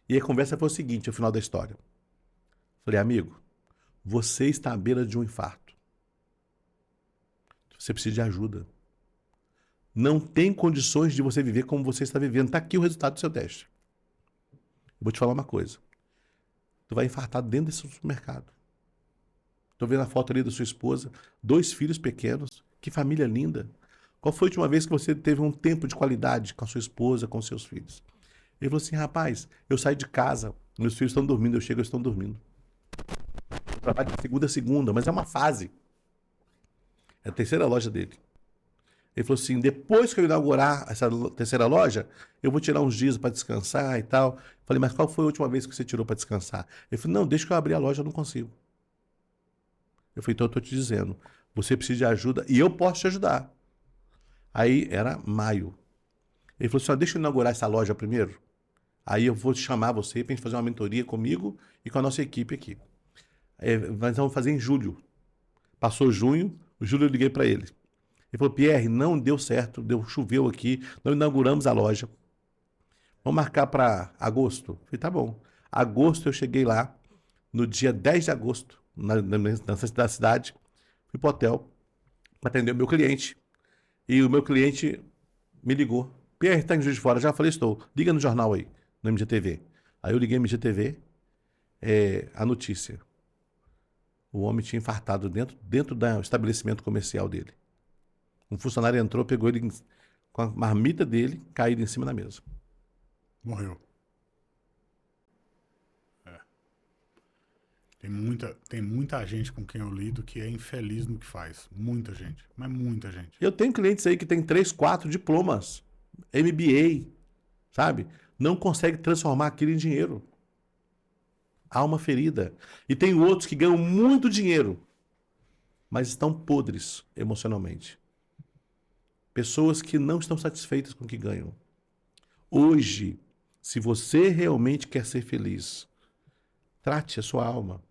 E a conversa foi o seguinte, o final da história. Falei, amigo, você está à beira de um infarto. Você precisa de ajuda. Não tem condições de você viver como você está vivendo. Está aqui o resultado do seu teste. Vou te falar uma coisa. Tu vai infartar dentro desse supermercado. Estou vendo a foto ali da sua esposa, 2 filhos pequenos. Que família linda. Qual foi a última vez que você teve um tempo de qualidade com a sua esposa, com seus filhos? Ele falou assim, rapaz, eu saio de casa, meus filhos estão dormindo, eu chego, eles estão dormindo. Eu trabalho de segunda a segunda, mas é uma fase. É a 3ª loja dele. Ele falou assim, depois que eu inaugurar essa 3ª loja, eu vou tirar uns dias para descansar e tal. Falei, mas qual foi a última vez que você tirou para descansar? Ele falou, não, desde que eu abrir a loja eu não consigo. Eu falei, então eu estou te dizendo, você precisa de ajuda e eu posso te ajudar. Aí era maio. Ele falou assim, ó, deixa eu inaugurar essa loja primeiro. Aí eu vou chamar você para a gente fazer uma mentoria comigo e com a nossa equipe aqui. Nós vamos fazer em julho. Passou junho, o julho eu liguei para ele. Ele falou, Pierre, não deu certo, choveu aqui, não inauguramos a loja. Vamos marcar para agosto? Eu falei, tá bom. Agosto eu cheguei lá, no dia 10 de agosto, na cidade, fui pro hotel para atender o meu cliente. E o meu cliente me ligou. Pierre, tá em Juiz de Fora? Já falei, estou. Liga no jornal aí, no MGTV. Aí eu liguei no MGTV, a notícia. O homem tinha infartado dentro do estabelecimento comercial dele. Um funcionário entrou, pegou ele com a marmita dele, caído em cima da mesa. Morreu. Tem muita gente com quem eu lido que é infeliz no que faz. Muita gente. Mas muita gente. Eu tenho clientes aí que tem 3, 4 diplomas, MBA, sabe? Não consegue transformar aquilo em dinheiro. Há uma ferida. E tem outros que ganham muito dinheiro, mas estão podres emocionalmente. Pessoas que não estão satisfeitas com o que ganham. Hoje, se você realmente quer ser feliz, trate a sua alma.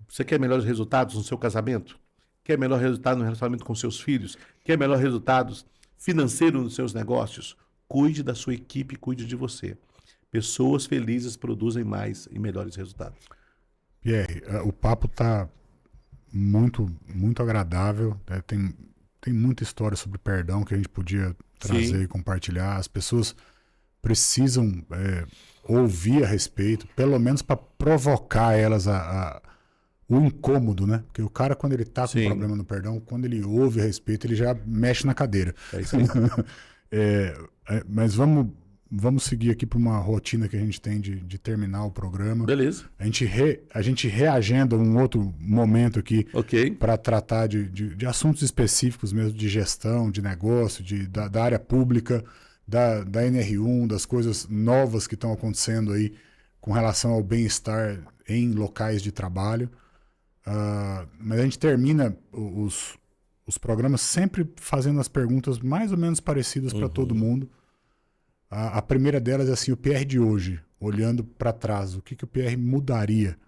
Você quer melhores resultados no seu casamento? Quer melhor resultado no relacionamento com seus filhos? Quer melhores resultados financeiros nos seus negócios? Cuide da sua equipe, cuide de você. Pessoas felizes produzem mais e melhores resultados. Pierre, o papo tá muito, muito agradável. Né? Tem muita história sobre perdão que a gente podia trazer e compartilhar. As pessoas precisam ouvir a respeito, pelo menos para provocar elas o incômodo, né? Porque o cara, quando ele tá com problema no perdão, quando ele ouve a respeito, ele já mexe na cadeira. É isso aí. Mas vamos seguir aqui para uma rotina que a gente tem de terminar o programa. Beleza. A gente reagenda um outro momento aqui para tratar de assuntos específicos mesmo, de gestão, de negócio, da área pública, da NR1, das coisas novas que estão acontecendo aí com relação ao bem-estar em locais de trabalho. Mas a gente termina os programas sempre fazendo as perguntas mais ou menos parecidas para todo mundo. A primeira delas é assim, o PR de hoje, olhando para trás, o que o PR mudaria?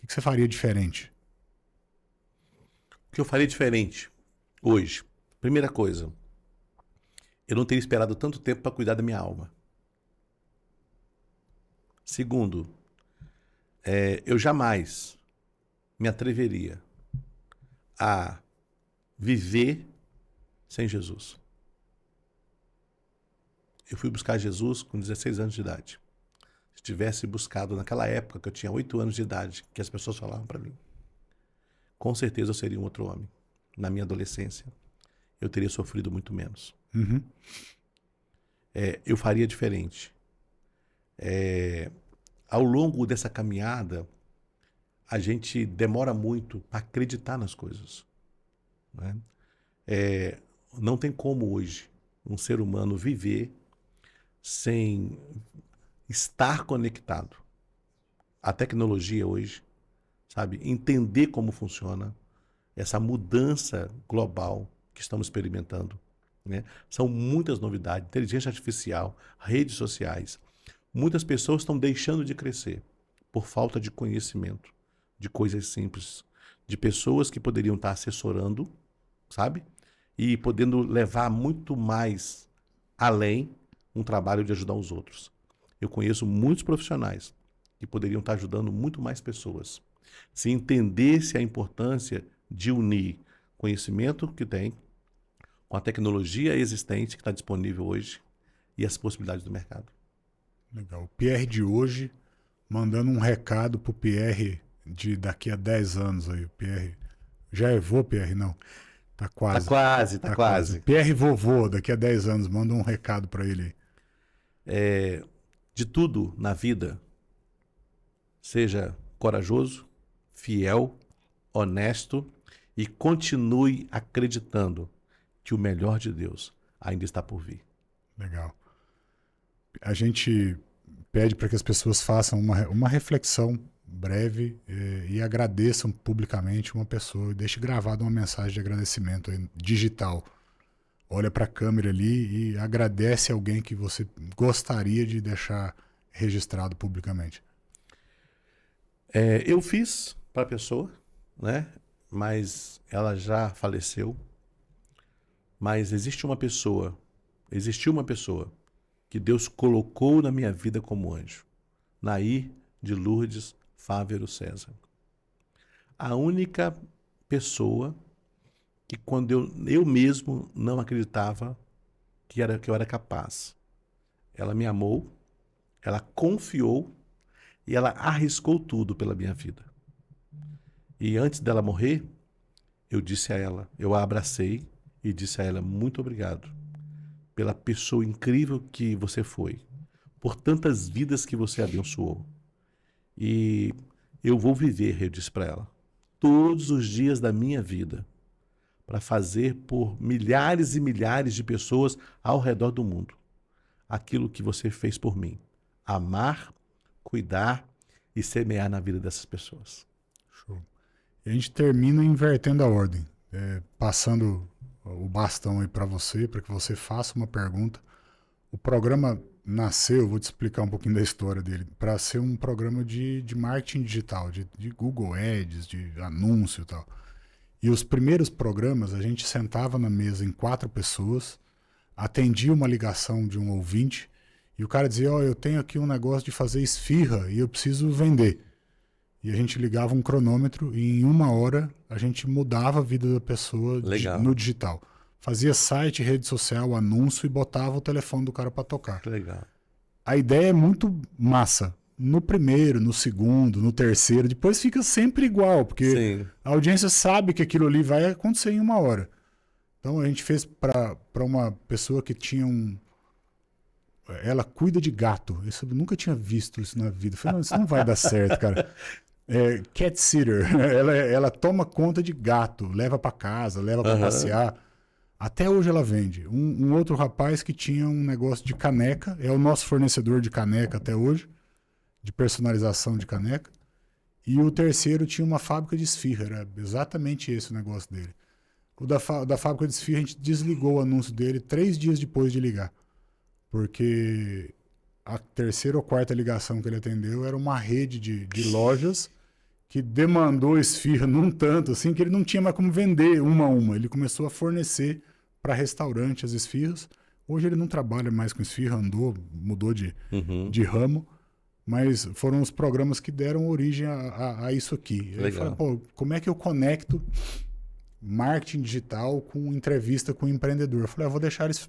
O que você faria diferente? O que eu faria diferente hoje? Primeira coisa, eu não teria esperado tanto tempo para cuidar da minha alma. Segundo, eu jamais me atreveria a viver sem Jesus. Eu fui buscar Jesus com 16 anos de idade. Se tivesse buscado naquela época, que eu tinha 8 anos de idade, que as pessoas falavam para mim, com certeza eu seria um outro homem. Na minha adolescência, eu teria sofrido muito menos. Uhum. Eu faria diferente. Ao longo dessa caminhada, a gente demora muito para acreditar nas coisas. Né? Não tem como hoje um ser humano viver sem estar conectado à tecnologia hoje, sabe? Entender como funciona essa mudança global que estamos experimentando. Né? São muitas novidades, inteligência artificial, redes sociais. Muitas pessoas estão deixando de crescer por falta de conhecimento, de coisas simples, de pessoas que poderiam estar assessorando, sabe? E podendo levar muito mais além um trabalho de ajudar os outros. Eu conheço muitos profissionais que poderiam estar ajudando muito mais pessoas. Se entendesse a importância de unir conhecimento que tem com a tecnologia existente que está disponível hoje e as possibilidades do mercado. Legal. O PR de hoje mandando um recado pro PR de daqui a 10 anos aí. O PR já é vô, PR? Não. Tá quase. Tá quase. PR vovô, daqui a 10 anos, manda um recado para ele. De tudo na vida, seja corajoso, fiel, honesto e continue acreditando que o melhor de Deus ainda está por vir. Legal. A gente pede para que as pessoas façam uma reflexão breve e agradeçam publicamente uma pessoa e deixe gravada uma mensagem de agradecimento digital. Olha para a câmera ali e agradece alguém que você gostaria de deixar registrado publicamente. Eu fiz para a pessoa, né? Mas ela já faleceu. Mas existiu uma pessoa que Deus colocou na minha vida como anjo. Nair de Lourdes Fávero César. A única pessoa que quando eu mesmo não acreditava que eu era capaz. Ela me amou, ela confiou e ela arriscou tudo pela minha vida. E antes dela morrer, eu disse a ela, eu a abracei e disse a ela, muito obrigado pela pessoa incrível que você foi, por tantas vidas que você abençoou. E eu vou viver, eu disse para ela, todos os dias da minha vida para fazer por milhares e milhares de pessoas ao redor do mundo aquilo que você fez por mim. Amar, cuidar e semear na vida dessas pessoas. Show. E a gente termina invertendo a ordem, passando o bastão aí para você, para que você faça uma pergunta. O programa nasceu, vou te explicar um pouquinho da história dele, para ser um programa de marketing digital, de Google Ads, de anúncio e tal. E os primeiros programas, a gente sentava na mesa em 4 pessoas, atendia uma ligação de um ouvinte, e o cara dizia, eu tenho aqui um negócio de fazer esfirra e eu preciso vender. E a gente ligava um cronômetro e em 1 hora a gente mudava a vida da pessoa no digital. Fazia site, rede social, anúncio e botava o telefone do cara para tocar. Legal. A ideia é muito massa. No primeiro, no segundo, no terceiro, depois fica sempre igual, porque Sim. a audiência sabe que aquilo ali vai acontecer em 1 hora. Então a gente fez para uma pessoa que tinha ela cuida de gato. Eu nunca tinha visto isso na vida. Eu falei, não, isso não vai dar certo, cara. Cat sitter. Ela toma conta de gato, leva para casa, leva para passear. Até hoje ela vende. Um outro rapaz que tinha um negócio de caneca, é o nosso fornecedor de caneca até hoje, de personalização de caneca. E o terceiro tinha uma fábrica de esfirra, era exatamente esse o negócio dele. O da fábrica de esfirra, a gente desligou o anúncio dele 3 dias depois de ligar. Porque a terceira ou quarta ligação que ele atendeu era uma rede de lojas que demandou esfirra num tanto, assim, que ele não tinha mais como vender uma a uma. Ele começou a fornecer para restaurante as esfirras. Hoje ele não trabalha mais com esfirra, mudou de ramo. Mas foram os programas que deram origem a isso aqui. Aí eu falei, como é que eu conecto marketing digital com entrevista com o empreendedor? Eu falei, vou deixar eles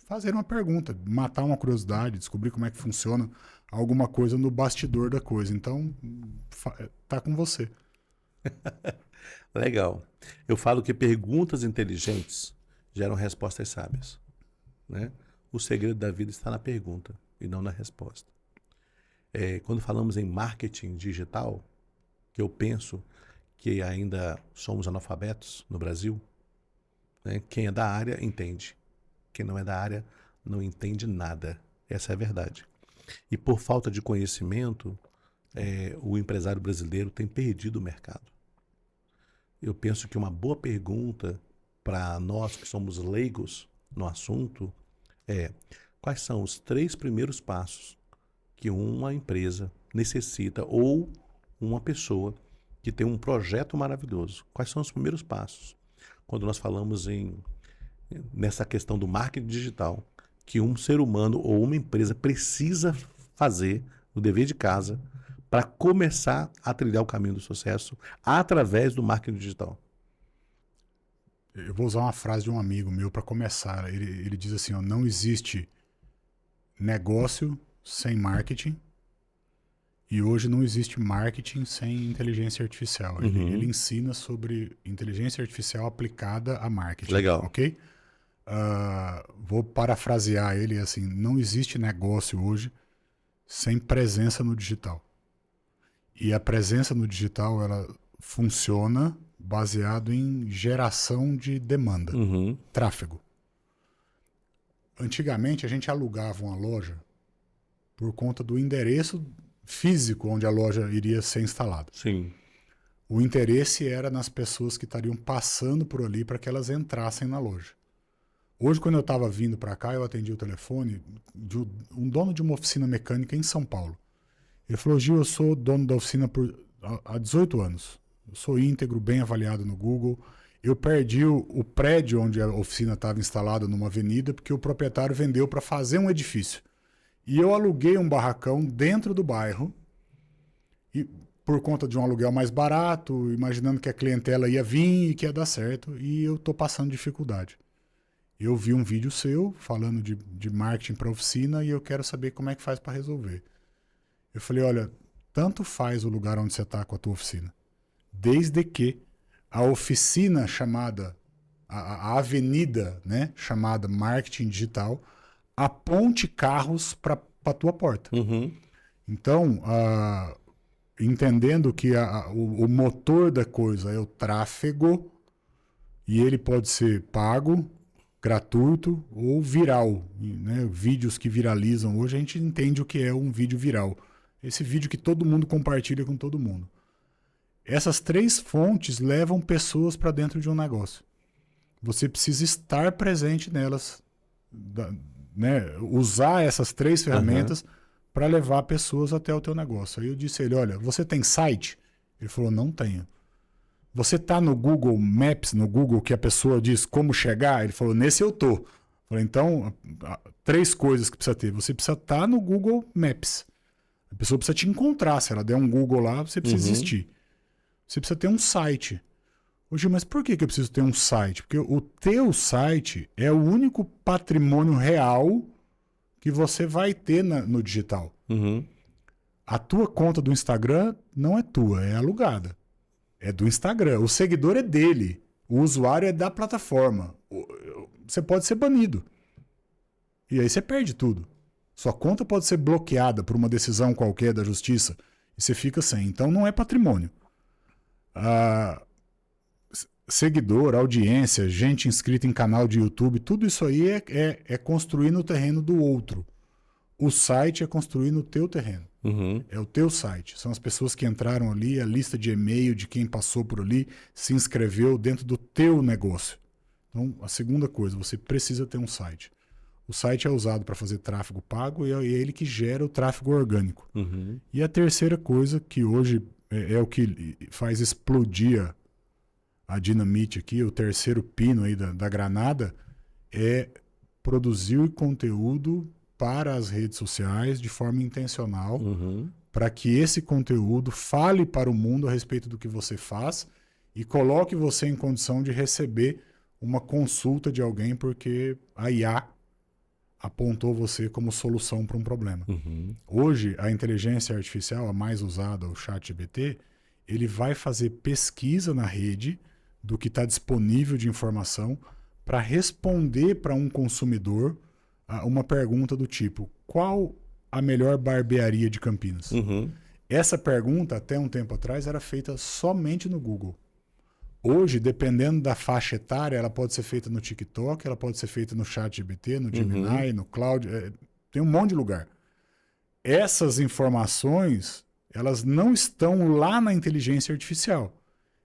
fazerem uma pergunta, matar uma curiosidade, descobrir como é que funciona alguma coisa no bastidor da coisa. Então, tá com você. Legal. Eu falo que perguntas inteligentes geram respostas sábias, né? O segredo da vida está na pergunta e não na resposta. Quando falamos em marketing digital, que eu penso que ainda somos analfabetos no Brasil, né? Quem é da área entende. Quem não é da área não entende nada. Essa é a verdade. E por falta de conhecimento, o empresário brasileiro tem perdido o mercado. Eu penso que uma boa pergunta para nós que somos leigos no assunto é: quais são os 3 primeiros passos que uma empresa necessita ou uma pessoa que tem um projeto maravilhoso? Quais são os primeiros passos? Quando nós falamos nessa questão do marketing digital, que um ser humano ou uma empresa precisa fazer o dever de casa para começar a trilhar o caminho do sucesso através do marketing digital. Eu vou usar uma frase de um amigo meu para começar. Ele diz assim, não existe negócio sem marketing e hoje não existe marketing sem inteligência artificial. Ele ensina sobre inteligência artificial aplicada a marketing. Legal. Ok? Vou parafrasear ele assim, não existe negócio hoje sem presença no digital. E a presença no digital, ela funciona baseado em geração de demanda, tráfego. Antigamente, a gente alugava uma loja por conta do endereço físico onde a loja iria ser instalada. Sim. O interesse era nas pessoas que estariam passando por ali para que elas entrassem na loja. Hoje, quando eu estava vindo para cá, eu atendi o telefone de um dono de uma oficina mecânica em São Paulo. Ele falou, Gil, eu sou dono da oficina há 18 anos. Eu sou íntegro, bem avaliado no Google. Eu perdi o prédio onde a oficina estava instalada numa avenida porque o proprietário vendeu para fazer um edifício. E eu aluguei um barracão dentro do bairro. E por conta de um aluguel mais barato, imaginando que a clientela ia vir e que ia dar certo, e eu tô passando dificuldade. Eu vi um vídeo seu falando de marketing para oficina e eu quero saber como é que faz para resolver. Eu falei, olha, tanto faz o lugar onde você está com a tua oficina, desde que a oficina chamada, a avenida, né, chamada marketing digital, aponte carros para a tua porta. Uhum. Então, entendendo que o motor da coisa é o tráfego, e ele pode ser pago, gratuito ou viral, né? Vídeos que viralizam hoje, a gente entende o que é um vídeo viral. Esse vídeo que todo mundo compartilha com todo mundo. Essas 3 fontes levam pessoas para dentro de um negócio. Você precisa estar presente nelas, né? Usar essas 3 ferramentas para levar pessoas até o teu negócio. Aí eu disse a ele, olha, você tem site? Ele falou, não tenho. Você tá no Google Maps, no Google, que a pessoa diz como chegar? Ele falou, nesse eu tô. Eu falei, então, 3 coisas que precisa ter. Você precisa estar no Google Maps. A pessoa precisa te encontrar. Se ela der um Google lá, você precisa existir. Você precisa ter um site. Hoje, mas por que eu preciso ter um site? Porque o teu site é o único patrimônio real que você vai ter no digital. Uhum. A tua conta do Instagram não é tua, é alugada. É do Instagram. O seguidor é dele. O usuário é da plataforma. Você pode ser banido. E aí você perde tudo. Sua conta pode ser bloqueada por uma decisão qualquer da justiça e você fica sem. Então não é patrimônio. Seguidor, audiência, gente inscrita em canal de YouTube, tudo isso aí é construir no terreno do outro. O site é construir no teu terreno. Uhum. É o teu site. São as pessoas que entraram ali, a lista de e-mail de quem passou por ali, se inscreveu dentro do teu negócio. Então, a segunda coisa, você precisa ter um site. O site é usado para fazer tráfego pago e é ele que gera o tráfego orgânico. Uhum. E a terceira coisa, que hoje é o que faz explodir a dinamite aqui, o terceiro pino aí da granada, é produzir conteúdo para as redes sociais de forma intencional, para que esse conteúdo fale para o mundo a respeito do que você faz e coloque você em condição de receber uma consulta de alguém porque a IA apontou você como solução para um problema. Hoje, a inteligência artificial, a mais usada, o ChatGPT, ele vai fazer pesquisa na rede do que está disponível de informação para responder para um consumidor uma pergunta do tipo, qual a melhor barbearia de Campinas? Essa pergunta, até um tempo atrás, era feita somente no Google. Hoje, dependendo da faixa etária, ela pode ser feita no TikTok, ela pode ser feita no ChatGPT, no Gemini, no Cloud, tem um monte de lugar. Essas informações, elas não estão lá na inteligência artificial.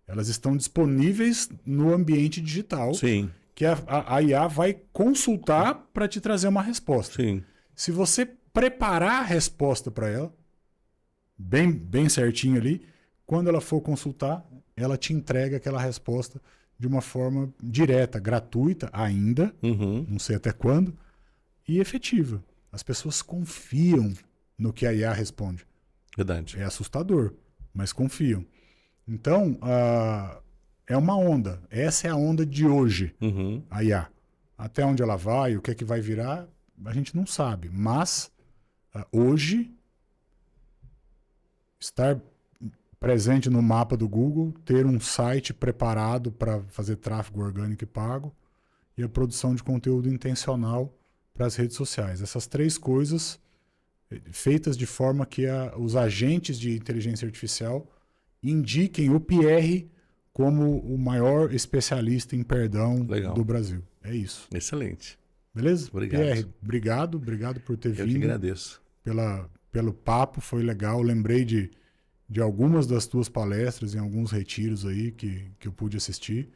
Elas estão disponíveis no ambiente digital. Sim. Que a IA vai consultar para te trazer uma resposta. Sim. Se você preparar a resposta para ela, bem certinho ali, quando ela for consultar, ela te entrega aquela resposta de uma forma direta, gratuita ainda, não sei até quando, e efetiva. As pessoas confiam no que a IA responde. Verdade. É assustador, mas confiam. Então, é uma onda. Essa é a onda de hoje, a IA. Até onde ela vai, o que é que vai virar, a gente não sabe. Mas, hoje, estar presente no mapa do Google, ter um site preparado para fazer tráfego orgânico e pago e a produção de conteúdo intencional para as redes sociais. Essas 3 coisas feitas de forma que os agentes de inteligência artificial indiquem o Pierre como o maior especialista em perdão do Brasil. É isso. Excelente. Beleza? Obrigado. Pierre, obrigado por ter vindo. Eu que agradeço. Pelo papo, foi legal. Lembrei de algumas das tuas palestras em alguns retiros aí que eu pude assistir.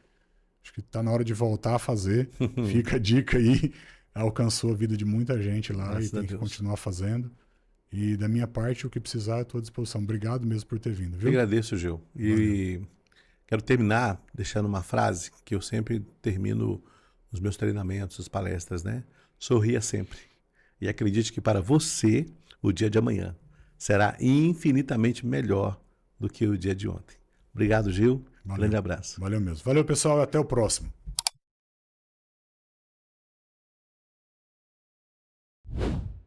Acho que está na hora de voltar a fazer. Fica a dica aí. Alcançou a vida de muita gente lá. Graças e tem que continuar fazendo. E da minha parte, o que precisar, eu estou à disposição. Obrigado mesmo por ter vindo. Viu? Eu agradeço, Gil. E quero terminar deixando uma frase que eu sempre termino nos meus treinamentos, as palestras, né? Sorria sempre. E acredite que para você, o dia de amanhã será infinitamente melhor do que o dia de ontem. Obrigado, Gil. Valeu. Grande abraço. Valeu mesmo. Valeu, pessoal. Até o próximo.